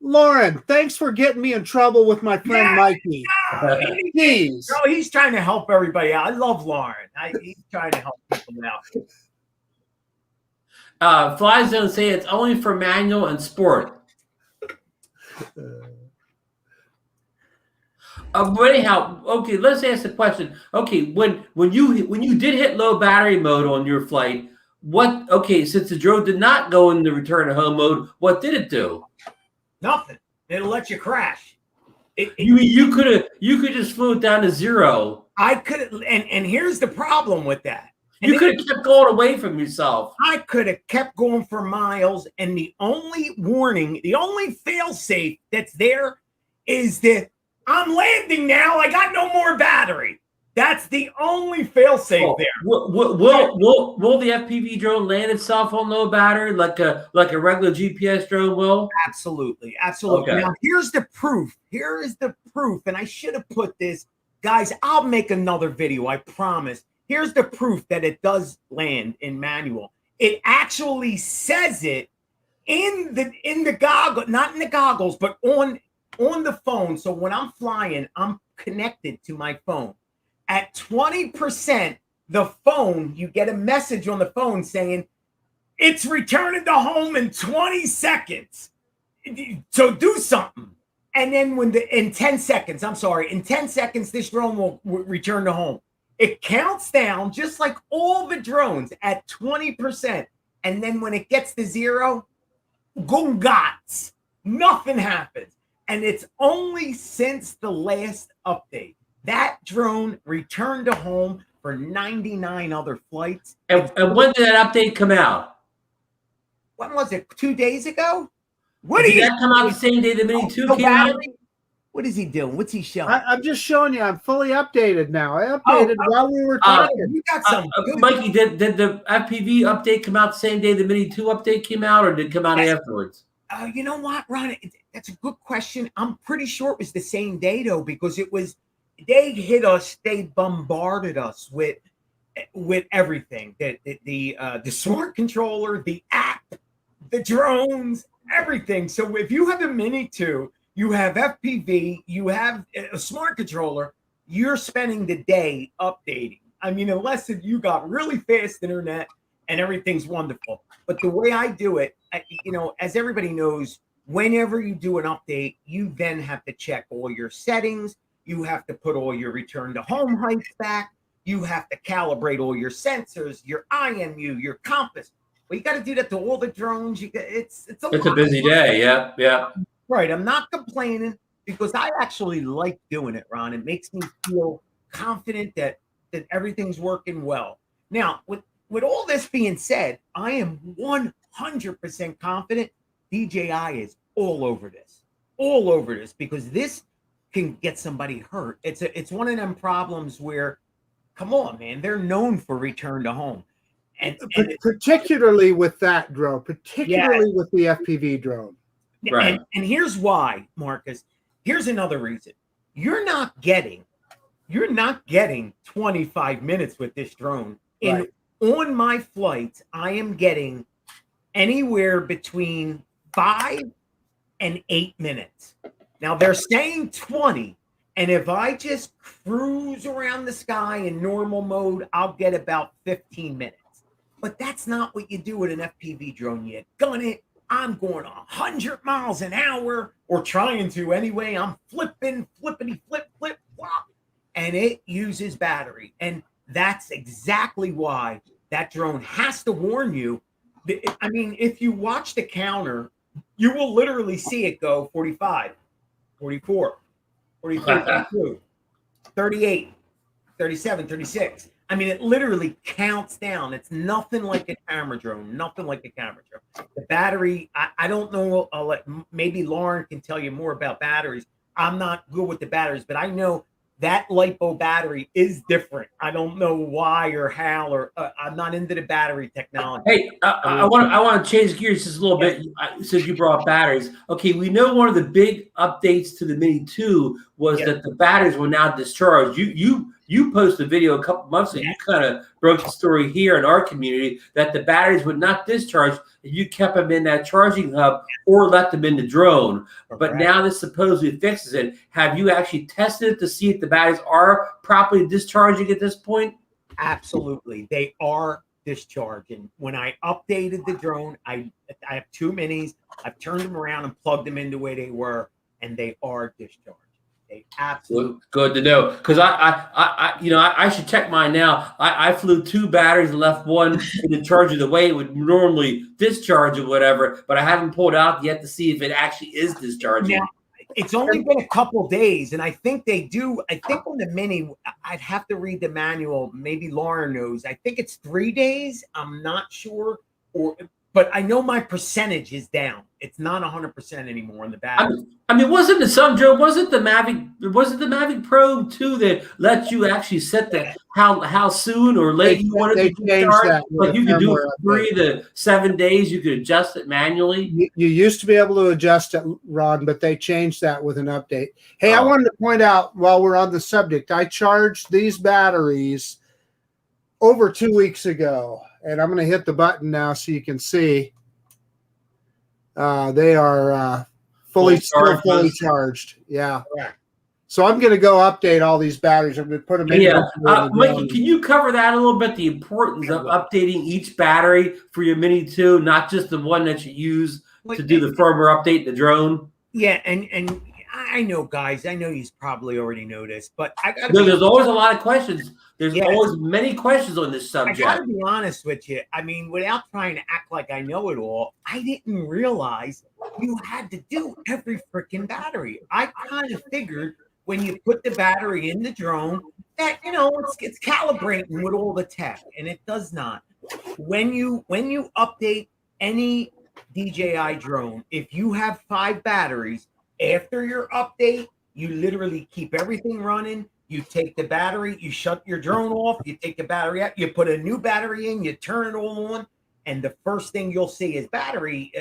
Lauren, thanks for getting me in trouble with my friend Mikey. He's trying to help everybody out. I love Lauren. He's trying to help people out. Fly Zone say it's only for manual and sport. But anyhow, okay, let's ask the question. Okay, when you did hit low battery mode on your flight, since the drone did not go into return to home mode, what did it do? Nothing. It'll let you crash. You could just flew it down to zero. I could, and here's the problem with that. You could have kept going away from yourself. I could have kept going for miles, and the only warning, the only fail-safe that's there is that I'm landing now. I got no more battery. That's the only fail-safe there. Will the FPV drone land itself on low battery like a regular GPS drone will? Absolutely. Okay. Now here's the proof. Here is the proof, and I should have put this, guys. I'll make another video. I promise. Here's the proof that it does land in manual. It actually says it in the goggle, not in the goggles, but on the phone. So when I'm flying, I'm connected to my phone. At 20%, the phone, you get a message on the phone saying, it's returning to home in 20 seconds. So do something. And then in 10 seconds, this drone will return to home. It counts down just like all the drones at 20%. And then when it gets to zero, gungats, nothing happens. And it's only since the last update. That drone returned to home for 99 other flights. And when did that update come out? when was it? 2 days ago? What Did that come out the same day the Mini 2 came out? What is he doing? What's he showing? I'm just showing you. I'm fully updated now. I updated while we were talking. You got some. Mikey, did the FPV update come out the same day the Mini 2 update came out, or did it come out afterwards? You know what, Ron? That's a good question. I'm pretty sure it was the same day, though, because they hit us. They bombarded us with everything. The smart controller, the app, the drones, everything. So if you have a Mini 2, you have FPV, you have a smart controller, you're spending the day updating. I mean, unless you got really fast internet and everything's wonderful. But the way I do it, as everybody knows, whenever you do an update, you then have to check all your settings. You have to put all your return to home heights back. You have to calibrate all your sensors, your IMU, your compass. Well, you got to do that to all the drones. It's a busy day. Yeah. Right. I'm not complaining because I actually like doing it, Ron. It makes me feel confident that everything's working well. Now, with all this being said, I am 100% confident DJI is all over this because this can get somebody hurt. It's one of them problems where, come on, man, they're known for return to home. And particularly with that drone, with the FPV drone. Right. And here's why, Marcus. Here's another reason. You're not getting 25 minutes with this drone. Right. On my flights, I am getting anywhere between 5 and 8 minutes. Now they're saying 20. And if I just cruise around the sky in normal mode, I'll get about 15 minutes. But that's not what you do with an FPV drone. You gun it. I'm going 100 miles an hour, or trying to anyway. I'm flippity, flip, flop. And it uses battery. And that's exactly why that drone has to warn you. I mean, if you watch the counter, you will literally see it go 45, 44, 43, 42, 38, 37, 36. I mean, it literally counts down. It's nothing like a camera drone, The battery, I don't know. Maybe Lauren can tell you more about batteries. I'm not good with the batteries, but I know that LiPo battery is different. I don't know why or how, or I'm not into the battery technology. Hey, I want to change gears just a little bit since you brought up batteries. Okay, we know one of the big updates to the Mini 2 was that the batteries were now discharged. You posted a video a couple months ago. You kind of broke the story here in our community that the batteries would not discharge if you kept them in that charging hub or let them in the drone. But now this supposedly fixes it. Have you actually tested it to see if the batteries are properly discharging at this point? Absolutely. They are discharging. When I updated the drone, I have 2 minis. I've turned them around and plugged them into where they were, and they are discharged. They absolutely good to know, because I should check mine now. I flew 2 batteries and left one in the charger the way it would normally discharge or whatever, but I haven't pulled out yet to see if it actually is discharging. Now, it's only been a couple days, and I think they do. I think on the Mini, I'd have to read the manual. Maybe Lauren knows. I think it's 3 days. I'm not sure, but I know my percentage is down. It's not 100% anymore in the battery. I mean, wasn't the Mavic Pro 2 that lets you actually set the how soon or late you want it to start? Like you could do it 3 to 7 days. You could adjust it manually. You used to be able to adjust it, Ron, but they changed that with an update. Hey, I wanted to point out while we're on the subject, I charged these batteries over 2 weeks ago. And I'm going to hit the button now so you can see. They are fully charged. Yeah. So I'm going to go update all these batteries. I'm going to put them in. Yeah. Mikey, can you cover that a little bit? The importance of updating each battery for your Mini 2, not just the one that you use to do the firmware update, the drone. Yeah, and I know, guys. I know you probably already know this, but there's always a lot of questions. There's always many questions on this subject. I got to be honest with you. I mean, without trying to act like I know it all, I didn't realize you had to do every freaking battery. I kind of figured when you put the battery in the drone that, it's calibrating with all the tech, and it does not. When you update any DJI drone, if you have 5 batteries, after your update, you literally keep everything running. You take the battery, you shut your drone off, you take the battery out, you put a new battery in, you turn it all on, and the first thing you'll see is battery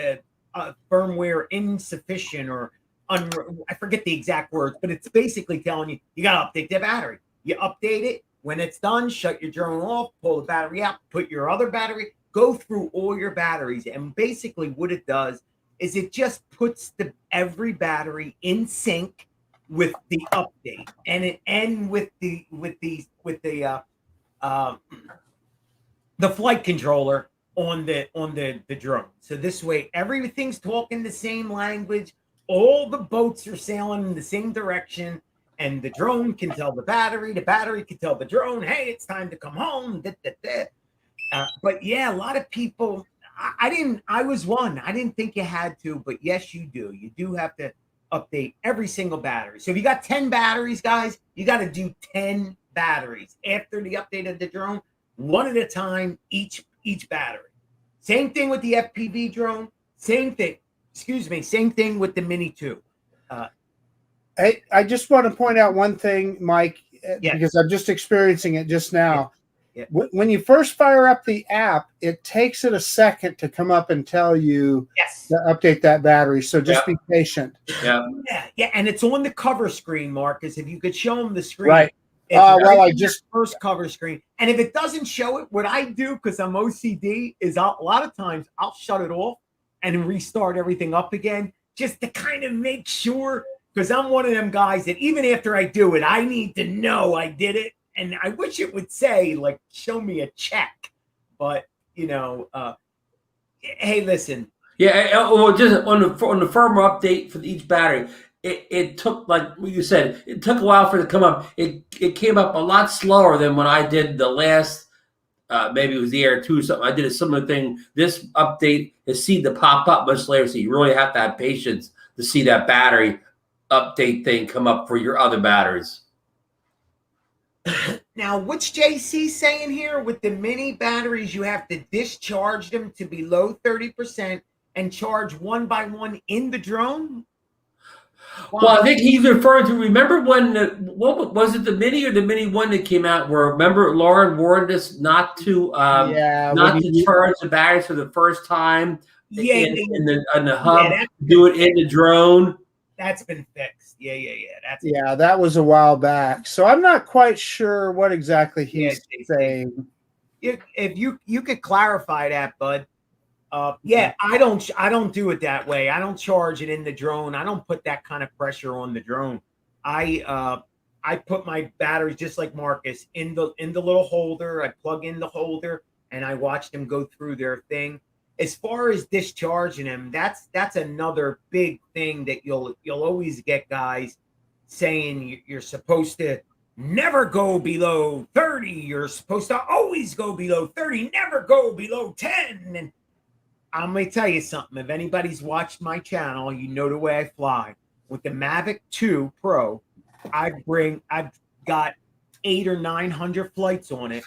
firmware insufficient, or I forget the exact words, but it's basically telling you, you got to update the battery. You update it. When it's done, shut your drone off, pull the battery out, put your other battery, go through all your batteries. And basically what it does is it just puts every battery in sync with the update, and with the flight controller on the drone. So this way everything's talking the same language, all the boats are sailing in the same direction, and the drone can tell the battery can tell the drone, hey, it's time to come home. But yeah, a lot of people, I was one, I didn't think you had to, but yes, you do. You do have to update every single battery. So if you got 10 batteries, guys, you got to do 10 batteries after the update of the drone, one at a time, each battery. Same thing with the FPV drone. Same thing with the Mini 2. Hey, I just want to point out one thing, Mike, Yes. because I'm just experiencing it just now. Yeah. When you first fire up the app, it takes it a second to come up and tell you Yes. to update that battery. So just be patient. Yeah. Yeah, and it's on the cover screen, Marcus. If you could show them the screen. Right. It's Well, I right just first cover screen. And if it doesn't show it, what I do, because I'm OCD, is a lot of times I'll shut it off and restart everything up again, just to kind of make sure, because I'm one of them guys that even after I do it, I need to know I did it. And I wish it would say, like, show me a check. But, hey, listen. Yeah, well, just on the firmware update for each battery, it took, like you said, it took a while for it to come up. It came up a lot slower than when I did the last, maybe it was the Air 2 or something. I did a similar thing. This update is seen to pop up much later, so you really have to have patience to see that battery update thing come up for your other batteries. Now, what's JC saying here? With the mini batteries, you have to discharge them to below 30% and charge one by one in the drone? Well, I think he's referring to, remember when, what was it, the Mini or the Mini 1 that came out where, remember, Lauren warned us not to charge the batteries for the first time in the hub, do it in the drone. That's been fixed. Yeah. That was a while back. So I'm not quite sure what exactly he's saying. If you could clarify that, bud. I don't do it that way. I don't charge it in the drone. I don't put that kind of pressure on the drone. I put my batteries, just like Marcus, in the little holder. I plug in the holder and I watch them go through their thing. As far as discharging them, that's another big thing that you'll always get guys saying you're supposed to never go below 30. You're supposed to always go below 30, never go below 10. And I'm going to tell you something. If anybody's watched my channel, you know the way I fly. With the Mavic 2 Pro, I've got 800 or 900 flights on it.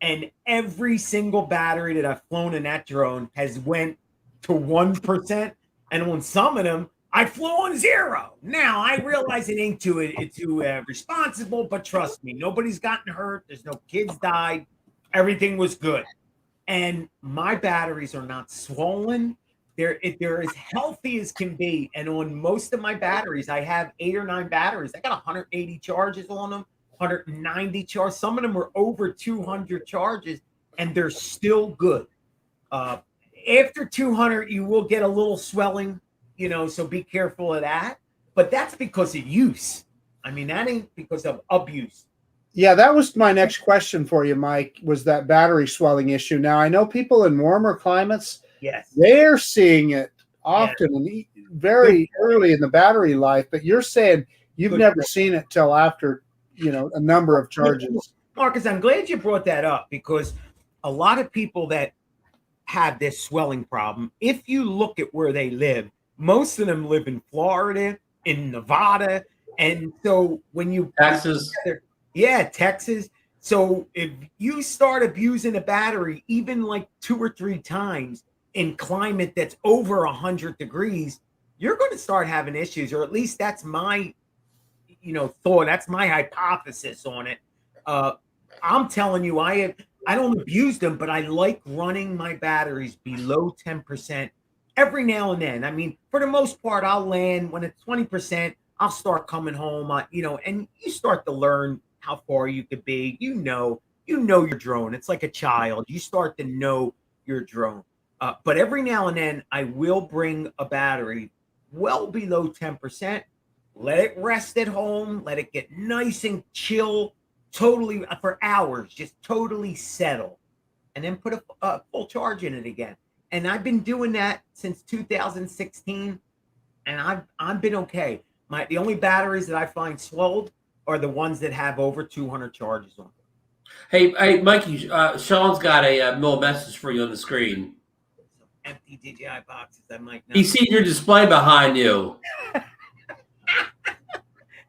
And every single battery that I've flown in that drone has went to 1%. And on some of them, I flew on 0. Now, I realize it ain't too responsible, but trust me, nobody's gotten hurt. There's no kids died. Everything was good. And my batteries are not swollen. They're as healthy as can be. And on most of my batteries, I have 8 or 9 batteries. I got 180 charges on them, 190 charges. Some of them are over 200 charges, and they're still good. After 200, you will get a little swelling, so be careful of that. But that's because of use. I mean, that ain't because of abuse. Yeah, that was my next question for you, Mike, was that battery swelling issue. Now, I know people in warmer climates, they're seeing it often and very early in the battery life, but you're saying you've never seen it till after, a number of charges. Marcus, I'm glad you brought that up, because a lot of people that have this swelling problem, if you look at where they live, most of them live in Florida, in Nevada, and so when you Texas. Texas. So if you start abusing a battery, even like 2 or 3 times, in climate that's over 100 degrees, you're going to start having issues, or at least that's my, thought. That's my hypothesis on it. I'm telling you, I don't abuse them, but I like running my batteries below 10% every now and then. I mean, for the most part, I'll land when it's 20%. I'll start coming home, and you start to learn how far you could be. You know your drone. It's like a child. You start to know your drone. But every now and then, I will bring a battery well below 10%. Let it rest at home. Let it get nice and chill, totally for hours. Just totally settle, and then put a full charge in it again. And I've been doing that since 2016, and I've been okay. The only batteries that I find swelled are the ones that have over 200 charges on them. Hey, Mikey, Sean's got a little message for you on the screen. Some empty DJI boxes. I might not. He's seen your display behind you.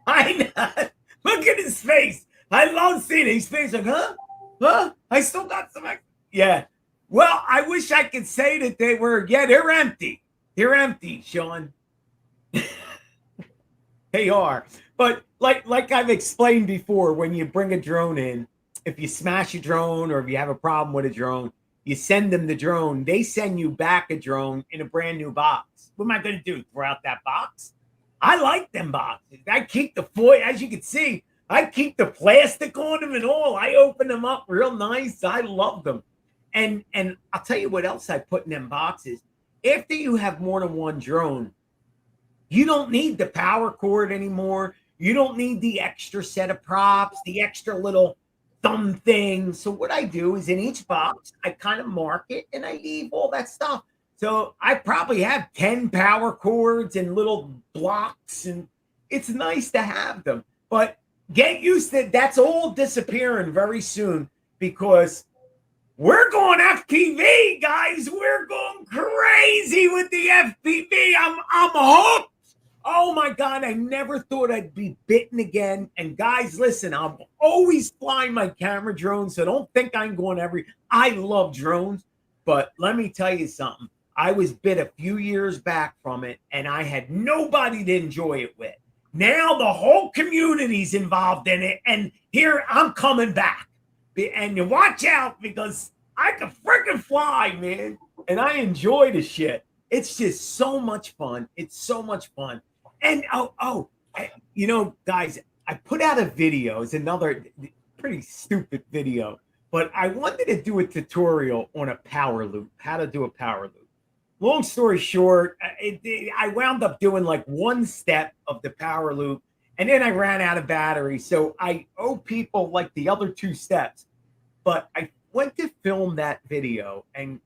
I know. Look at his face. I love seeing his face. Like, huh? I still got some. Yeah. Well, I wish I could say that they were. Yeah, they're empty. They're empty, Sean. They are. But like I've explained before, when you bring a drone in, if you smash a drone or if you have a problem with a drone, you send them the drone. They send you back a drone in a brand new box. What am I going to do? Throw out that box? I like them boxes. I keep the foil, as you can see, I keep the plastic on them and all. I open them up real nice. I love them. And I'll tell you what else I put in them boxes. After you have more than one drone, you don't need the power cord anymore. You don't need the extra set of props, the extra little thumb thing. So what I do is in each box, I kind of mark it and I leave all that stuff. So I probably have 10 power cords and little blocks, and it's nice to have them. But get used to it. That's all disappearing very soon because we're going FPV, guys. We're going crazy with the FPV. I'm hooked. Oh my God, I never thought I'd be bitten again. And guys, listen, I'm always flying my camera drone, so don't think I'm going I love drones, but let me tell you something. I was bit a few years back from it, and I had nobody to enjoy it with. Now the whole community's involved in it, and here I'm coming back. And you watch out because I can freaking fly, man, and I enjoy the shit. It's just so much fun. It's so much fun. And guys, I put out a video. It's another pretty stupid video, but I wanted to do a tutorial on a power loop, how to do a power loop. Long story short, I wound up doing like one step of the power loop, and then I ran out of battery. So I owe people like the other two steps. But I went to film that video, and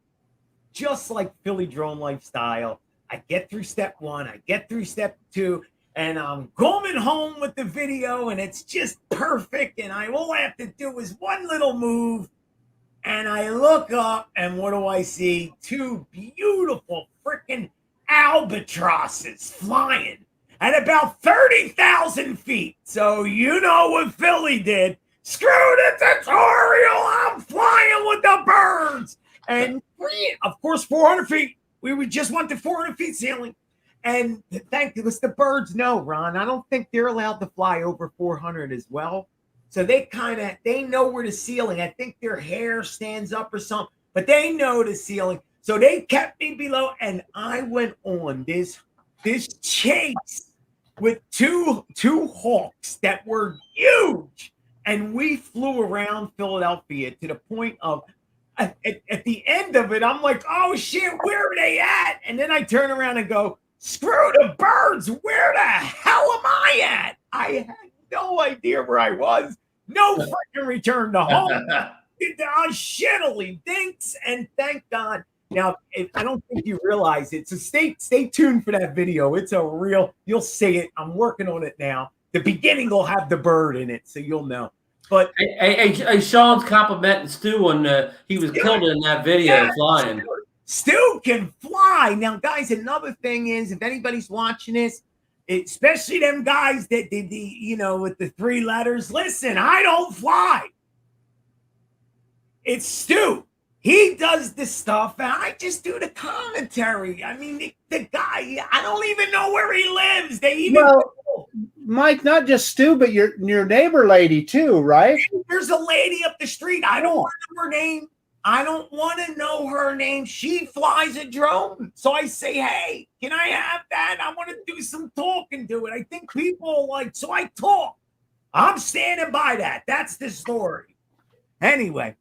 just like Philly DroneLIfe style, I get through step one, I get through step two, and I'm coming home with the video, and it's just perfect. And all I have to do is one little move, and I look up, and what do I see? Two beautiful freaking albatrosses flying at about 30,000 feet. So you know what Philly did. Screw the tutorial. I'm flying with the birds. And of course, 400 feet. We just went to 400 feet ceiling. And thank goodness the birds know, Ron. I don't think they're allowed to fly over 400 as well. So they know where the ceiling. I think their hair stands up or something, but they know the ceiling. So they kept me below, and I went on this chase with two hawks that were huge. And we flew around Philadelphia to the point of, at the end of it, I'm like, oh shit, where are they at? And then I turn around and go, screw the birds. Where the hell am I at? I had no idea where I was. No freaking return to home. I shittily dinks, and thank God. Now, I don't think you realize it. So stay tuned for that video. It's a real, you'll see it. I'm working on it now. The beginning will have the bird in it, so you'll know. But hey, Sean's complimenting Stu on he was killed in that video flying. Stu can fly. Now, guys, another thing is, if anybody's watching this, especially them guys that did with the 3 letters, listen, I don't fly. It's Stu. He does the stuff, and I just do the commentary. I mean, the guy, I don't even know where he lives. They even Mike, not just Stu, but your neighbor lady too, right? There's a lady up the street. I don't want to know her name. I don't want to know her name. She flies a drone. So I say, hey, can I have that? I want to do some talking to it. I think people like, so I talk. I'm standing by that. That's the story. Anyway,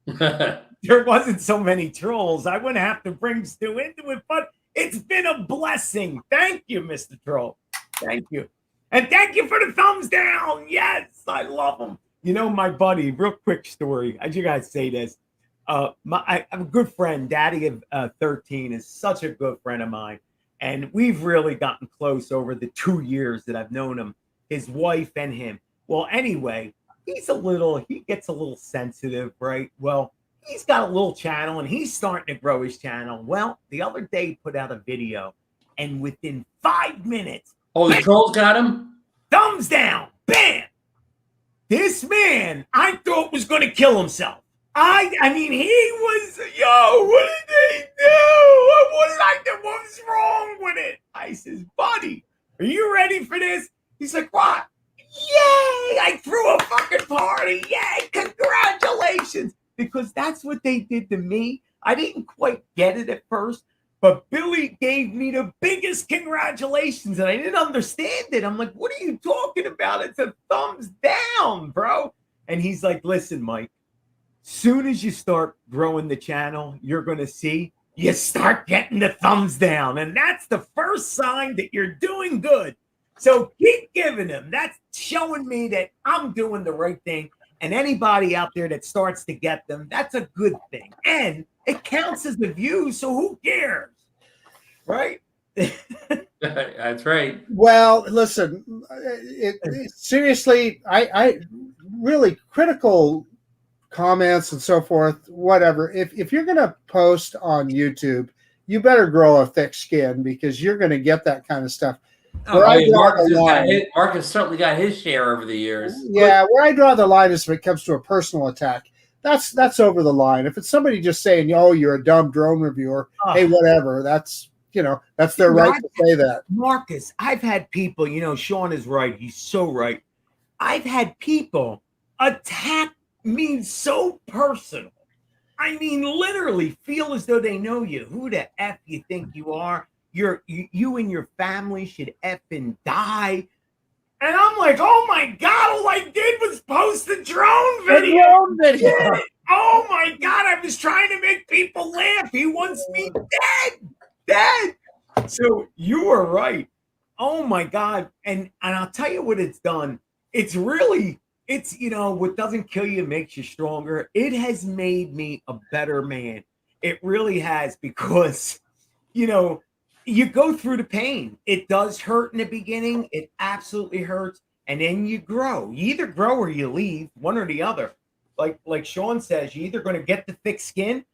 there wasn't so many trolls. I wouldn't have to bring Stu into it, but it's been a blessing. Thank you, Mr. Troll. Thank you. And thank you for the thumbs down. Yes, I love them. You know, my buddy, real quick story. I you guys say this. I'm a good friend, Daddy of 13, is such a good friend of mine. And we've really gotten close over the 2 years that I've known him, his wife and him. Well, anyway, he gets a little sensitive, right? Well, he's got a little channel and he's starting to grow his channel. Well, the other day he put out a video and within 5 minutes. Oh, the trolls got him? Thumbs down. Bam. This man, I thought was going to kill himself. I mean, he was, what did they do? What did I do? What's wrong with it? I says, buddy, are you ready for this? He's like, what? Yay! I threw a fucking party. Yay! Congratulations. Because that's what they did to me. I didn't quite get it at first, but Billy gave me the biggest congratulations, and I didn't understand it. I'm like, what are you talking about? It's a thumbs down, bro. And he's like, listen, Mike, soon as you start growing the channel, you're going to see you start getting the thumbs down. And that's the first sign that you're doing good. So keep giving them. That's showing me that I'm doing the right thing. And anybody out there that starts to get them, that's a good thing. And it counts as a view, so who cares? Right? That's right. Well, listen, seriously, I really critical comments and so forth, whatever. If you're going to post on YouTube, you better grow a thick skin because you're going to get that kind of stuff. Marcus certainly got his share over the years. Yeah, where I draw the line is when it comes to a personal attack. That's over the line. If it's somebody just saying, "Oh, you're a dumb drone reviewer," hey, whatever. That's their right to say that. Marcus, I've had people. Sean is right. He's so right. I've had people attack me so personal. I mean, literally feel as though they know you. Who the F you think you are? You and your family should effing die. And I'm like, oh my God, all I did was post a drone video. Oh my God, I was trying to make people laugh. He wants me dead. So you are right. Oh my God. And I'll tell you what it's done. It's what doesn't kill you makes you stronger. It has made me a better man. It really has, because, you go through the pain. It does hurt in the beginning. It absolutely hurts. And then you grow. You either grow or you leave, one or the other. Like Sean says, you're either going to get the thick skin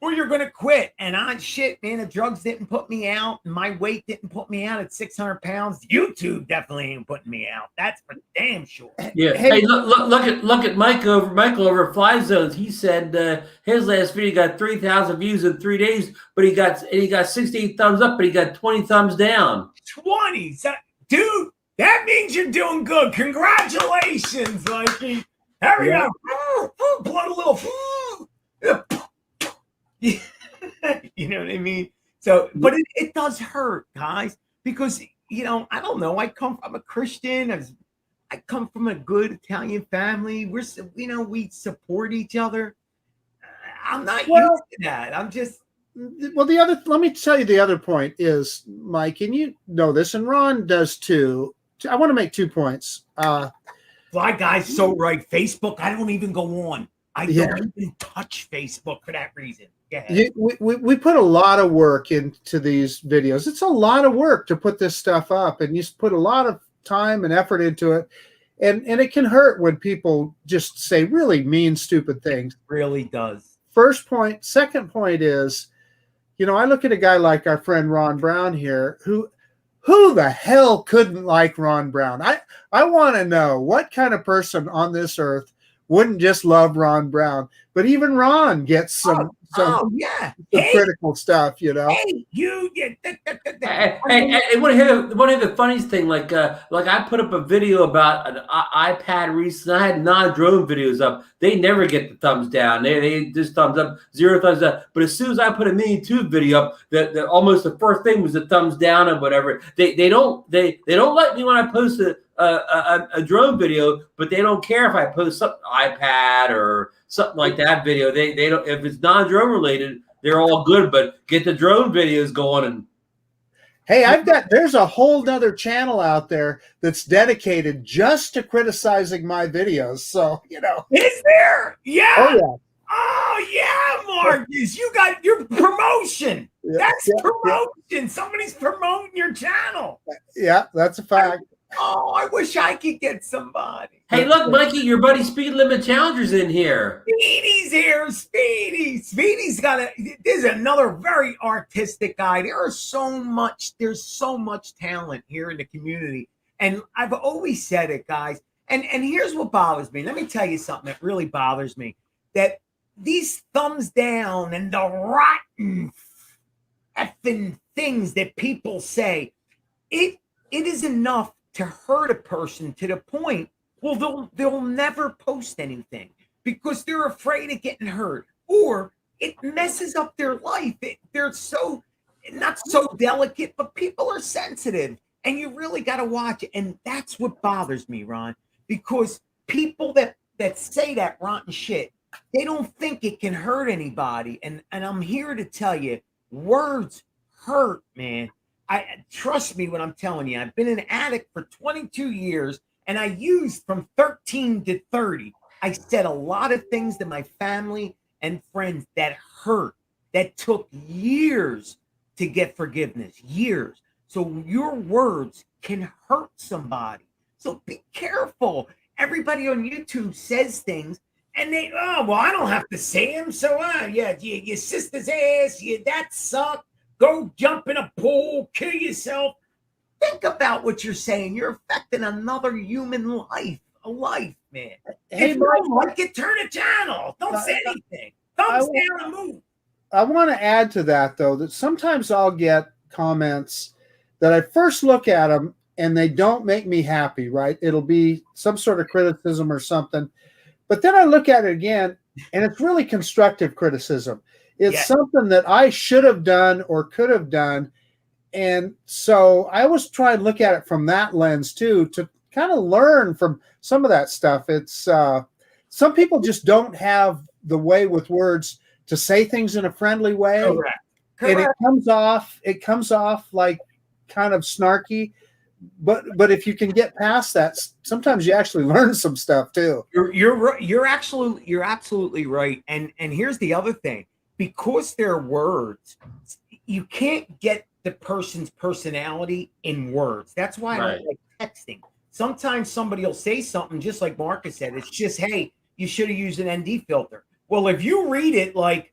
or you're going to quit. And the drugs didn't put me out. My weight didn't put me out at 600 pounds. YouTube definitely ain't putting me out. That's for damn sure. Yeah. Hey, look at Michael over at Fly Zones. He said his last video got 3,000 views in 3 days, but he got 68 thumbs up, but he got 20 thumbs down. 20, dude. That means you're doing good. Congratulations, Mikey. There we go. Blood a little. You know what I mean? So, but it does hurt, guys, because I don't know. I'm a Christian. I come from a good Italian family. We support each other. I'm not used to that. I'm just. Well, let me tell you the other point is, Mike, and you know this, and Ron does too. I want to make 2 points. Fly Guy's so right. Facebook, I don't even go on. I don't even touch Facebook for that reason. We put a lot of work into these videos. It's a lot of work to put this stuff up, and you put a lot of time and effort into it. And it can hurt when people just say really mean, stupid things. It really does. First point. Second point is, I look at a guy like our friend Ron Brown here, who the hell couldn't like Ron Brown? I want to know what kind of person on this earth wouldn't just love Ron Brown, but even Ron gets some yeah, critical stuff, you know. Hey, you, And one of the funniest thing, like I put up a video about an iPad recently. I had non-drone videos up. They never get the thumbs down. They just thumbs up, 0 thumbs up. But as soon as I put a Mini 2 video up, that almost the first thing was a thumbs down or whatever. They don't let me when I post a drone video, but they don't care if I post something iPad or something like that video. They don't, if it's non-drone related, they're all good, but get the drone videos going. And hey, there's a whole nother channel out there that's dedicated just to criticizing my videos. So, you know. Is there? Yeah. Oh, yeah. Oh, yeah, Marcus. You got your promotion. Yeah, That's promotion. Yeah. Somebody's promoting your channel. Yeah, that's a fact. Oh, I wish I could get somebody. Hey, look, Mikey, your buddy Speed Limit Challenger's in here. Speedy's here. Speedy's there's another very artistic guy. There's so much talent here in the community. And I've always said it, guys. And here's what bothers me. Let me tell you something that really bothers me. That these thumbs down and the rotten effing things that people say, it is enough to hurt a person to the point, well, they'll never post anything because they're afraid of getting hurt, or it messes up their life. They're so not so delicate, but people are sensitive, and you really got to watch it. And that's what bothers me, Ron, because people that say that rotten shit, they don't think it can hurt anybody. And I'm here to tell you, words hurt, man. Trust me when I'm telling you, I've been an addict for 22 years, and I used from 13 to 30. I said a lot of things to my family and friends that hurt, that took years to get forgiveness, years. So your words can hurt somebody. So be careful. Everybody on YouTube says things, and they, oh, well, I don't have to say them. So, yeah, your sister's ass, that sucked. Go jump in a pool, kill yourself. Think about what you're saying. You're affecting another human life, a life, man. Hey, if you don't like it, turn the channel. Don't say anything. Thumbs down and move. I want to add to that, though, that sometimes I'll get comments that I first look at them and they don't make me happy, right? It'll be some sort of criticism or something. But then I look at it again, and it's really constructive criticism. It's something that I should have done or could have done. And so I always try and look at it from that lens too, to kind of learn from some of that stuff. It's some people just don't have the way with words to say things in a friendly way. Correct. And it comes off like kind of snarky. But if you can get past that, sometimes you actually learn some stuff too. You're absolutely right. And here's the other thing. Because they're words, you can't get the person's personality in words. That's why I don't like texting. Sometimes somebody will say something, just like Marcus said. It's just, hey, you should have used an ND filter. Well, if you read it like,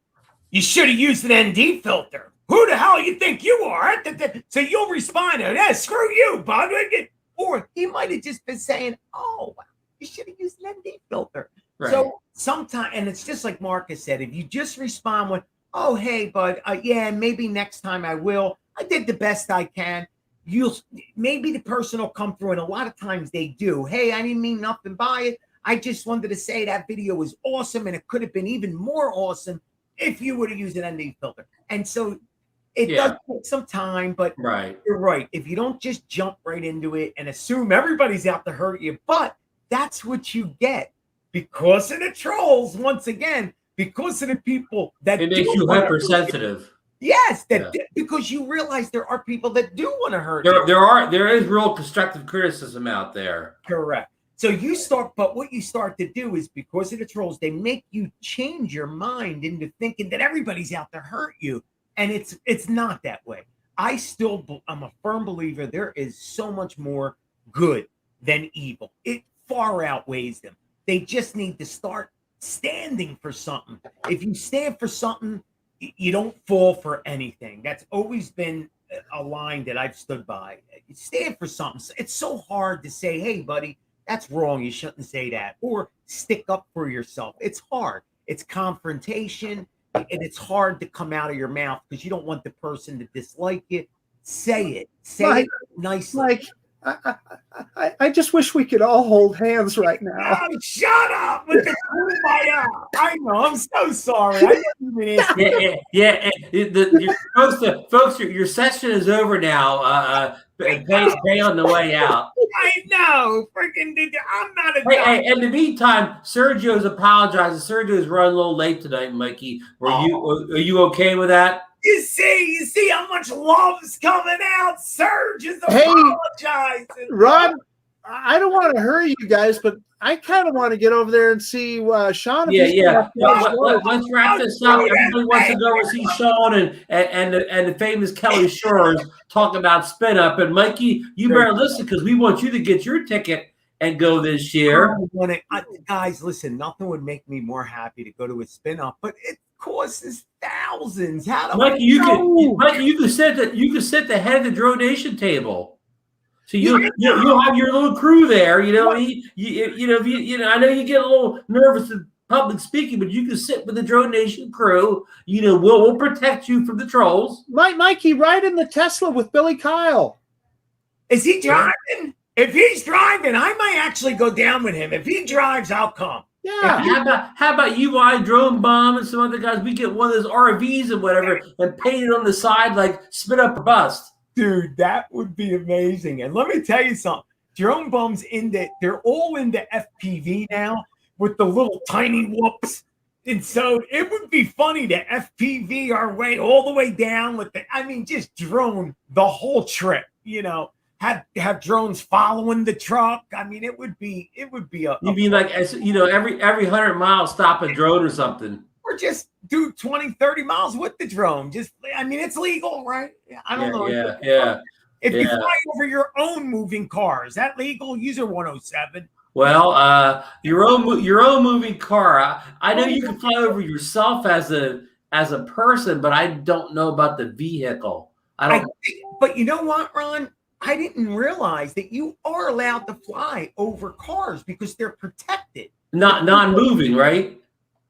you should have used an ND filter, who the hell you think you are? So you'll respond to, yeah, screw you, bud. Or he might have just been saying, oh, you should have used an ND filter. Right. So sometimes, and it's just like Marcus said, if you just respond with, oh, hey, bud, yeah, maybe next time I will. I did the best I can. Maybe the person will come through, and a lot of times they do. Hey, I didn't mean nothing by it. I just wanted to say that video was awesome, and it could have been even more awesome if you would have used an ND filter. And so it does take some time, but you're right. If you don't just jump right into it and assume everybody's out to hurt you, but that's what you get. Because of the trolls, once again, because of the people that it makes you hypersensitive. Yes, because you realize there are people that do want to hurt you. There is real constructive criticism out there. Correct. So what you start to do is, because of the trolls, they make you change your mind into thinking that everybody's out to hurt you, and it's not that way. I'm a firm believer there is so much more good than evil. It far outweighs them. They just need to start standing for something. If you stand for something, you don't fall for anything. That's always been a line that I've stood by. You stand for something. It's so hard to say, hey, buddy, That's wrong. You shouldn't say that. Or stick up for yourself. It's hard. It's confrontation, and it's hard to come out of your mouth because you don't want the person to dislike you. Say it. Say it nicely. Like, I just wish we could all hold hands right now. Oh, shut up with the I know. I'm so sorry. I didn't You're supposed to, folks. Your session is over now. Pay on the way out. I know. Freaking I'm not a Hey, in the meantime, Sergio's apologizing. Sergio's running a little late tonight, Mikey. Are you okay with that? You see how much love's coming out. Serge is apologizing. Ron, I don't want to hurry you guys, but I kind of want to get over there and see Sean. Yeah. Let's wrap this up. Everybody wants to go over see Sean and the famous Kelly Shores talk about spin up. And Mikey, you better listen because we want you to get your ticket and go this year. Guys, listen, nothing would make me more happy to go to a spin up, but it costs thousands. Mikey, you can sit the head of the DroneNation table. So you'll have your little crew there, you know. I know you get a little nervous in public speaking, but you can sit with the DroneNation crew. You know, we'll protect you from the trolls. Mikey, ride in the Tesla with Billy Kyle. Is he driving? If he's driving, I might actually go down with him. If he drives, I'll come. Yeah. How about you, I Drone Bomb, and some other guys? We get one of those RVs and whatever, and paint it on the side like spit up or bust. Dude, that would be amazing. And let me tell you something. Drone Bum's they're all into FPV now with the little tiny whoops. And so it would be funny to FPV our way all the way down with just drone the whole trip, you know. Have drones following the truck. I mean, it would be a. You mean like, you know, every 100 miles stop a drone or something, or just do 20, 30 miles with the drone. It's legal, right? I don't know. Yeah. If you fly over your own moving car, is that legal? User 107. Well, your own moving car. I know you can fly over yourself as a person, but I don't know about the vehicle. But you know what, Ron? I didn't realize that you are allowed to fly over cars because they're protected. Not non-moving, right?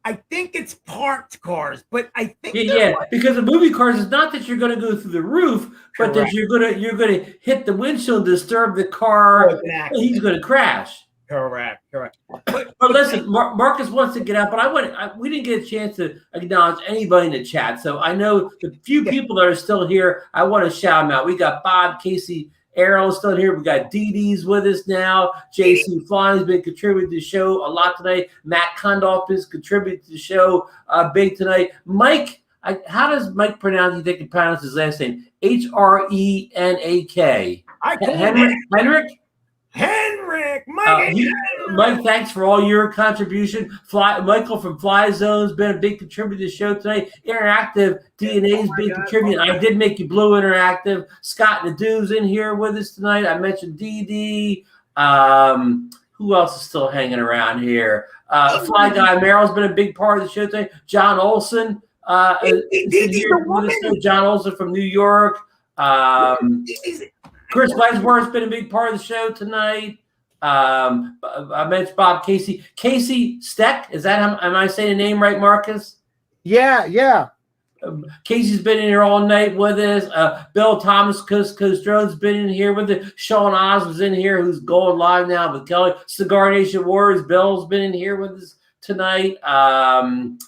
I think it's parked cars, but I think because the moving cars is not that you're going to go through the roof, but that you're going to hit the windshield, disturb the car. He's going to crash. Correct. But listen, Marcus wants to get out, but we didn't get a chance to acknowledge anybody in the chat. So I know the few people that are still here, I want to shout them out. We got Bob, Casey, Errol's still here. We got DD's with us now. JC Flying's been contributing to the show a lot tonight. Matt Kondolf is contributing to the show big tonight. Mike, how does Mike pronounce? You think he pronounces his last name? Hrenak. Henrik. Mike, thanks for all your contribution. Michael from Fly Zone's been a big contributor to the show tonight. Interactive DNA's been contributing. I did make you blue interactive. Scott Nadeau's in here with us tonight. I mentioned DD. Who else is still hanging around here? Fly Guy Merrill's been a big part of the show tonight. John Olson is in here with us. John Olson from New York. Chris Lesworth's been a big part of the show tonight. I mentioned Bob Casey. Casey Steck, is that am I saying the name right, Marcus? Yeah. Casey's been in here all night with us. Bill Thomas, because Drone's been in here with us. Sean Oz was in here, who's going live now with Kelly. Cigar Nation Warriors, Bill's been in here with us tonight. I'm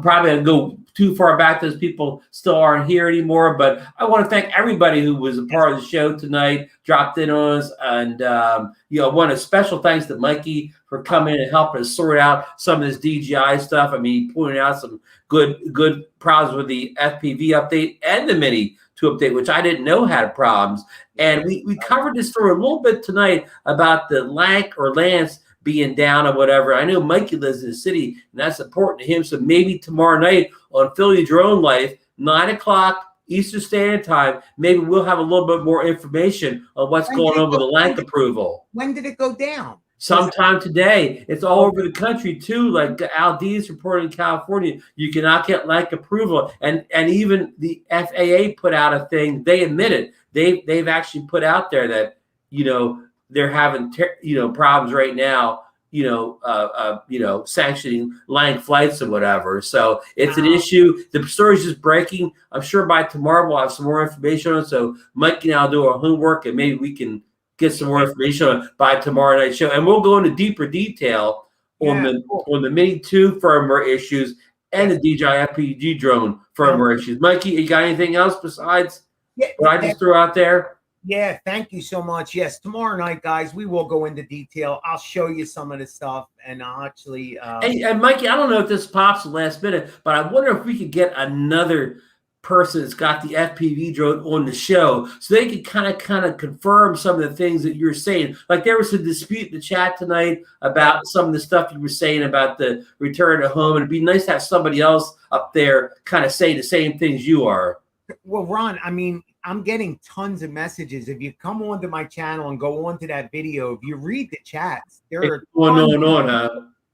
probably going to go too far back. Those people still aren't here anymore, but I want to thank everybody who was a part of the show tonight, dropped in on us, and want a special thanks to Mikey for coming and helping us sort out some of this DJI stuff. I mean, he pointed out some good problems with the FPV update and the Mini 2 update, which I didn't know had problems. And we covered this story a little bit tonight about the Lank or Lance being down or whatever. I know Mikey lives in the city, and that's important to him. So maybe tomorrow night on Philly DroneLIfe, 9 o'clock Eastern Standard Time, maybe we'll have a little bit more information on what's going on with the Lank approval. When did it go down? Sometime today. It's all over the country too. Like Al D's reported in California, you cannot get Lank approval, and even the FAA put out a thing. They admitted they've actually put out there that they're having problems right now, sanctioning Lang flights or whatever. So it's an issue. The story's just breaking. I'm sure by tomorrow we'll have some more information on it. So Mikey and I'll do our homework, and maybe we can get some more information on it by tomorrow night's show. And we'll go into deeper detail on the Mini 2 firmware issues and the DJI FPV Drone firmware issues. Mikey, you got anything else besides what I just threw out there? Yeah, thank you so much. Yes, tomorrow night, guys, we will go into detail. I'll show you some of the stuff, and I'll actually and Mikey, I don't know if this pops the last minute, but I wonder if we could get another person that's got the FPV drone on the show so they could kind of confirm some of the things that you're saying. Like there was a dispute in the chat tonight about some of the stuff you were saying about the return to home, and it'd be nice to have somebody else up there kind of say the same things you are. Well, Ron, I mean, I'm getting tons of messages. If you come onto my channel and go onto that video, if you read the chats, there are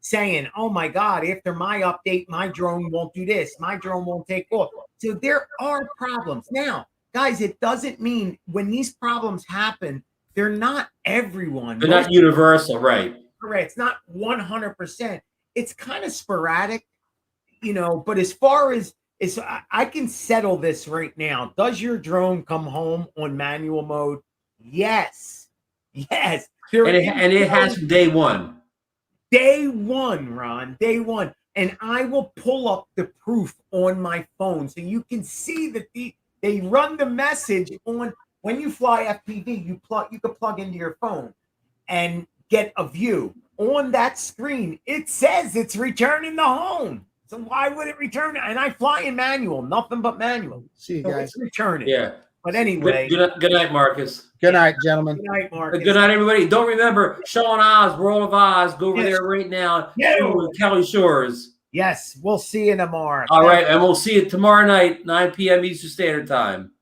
saying, oh my God, after my update, my drone won't do this. My drone won't take off. So there are problems. Now, guys, it doesn't mean when these problems happen, they're not everyone. They're not universal, right? Correct. It's not 100%. It's kind of sporadic, but as far as I can settle this right now. Does your drone come home on manual mode? Yes. Yes. And it has from day one. Day one, Ron. Day one. And I will pull up the proof on my phone so you can see that they run the message on when you fly FPV. You can plug into your phone and get a view. On that screen, it says it's returning to home. So why would it return? And I fly in manual, nothing but manual. See you guys. It's returning. Yeah. But anyway. Good night, Marcus. Good night, gentlemen. Good night, Marcus. Good night, everybody. Don't remember, Sean Oz, World of Oz. Go over there right now. Yeah. Kelly Shores. Yes. We'll see you tomorrow. All right. And we'll see you tomorrow night, 9 p.m. Eastern Standard Time.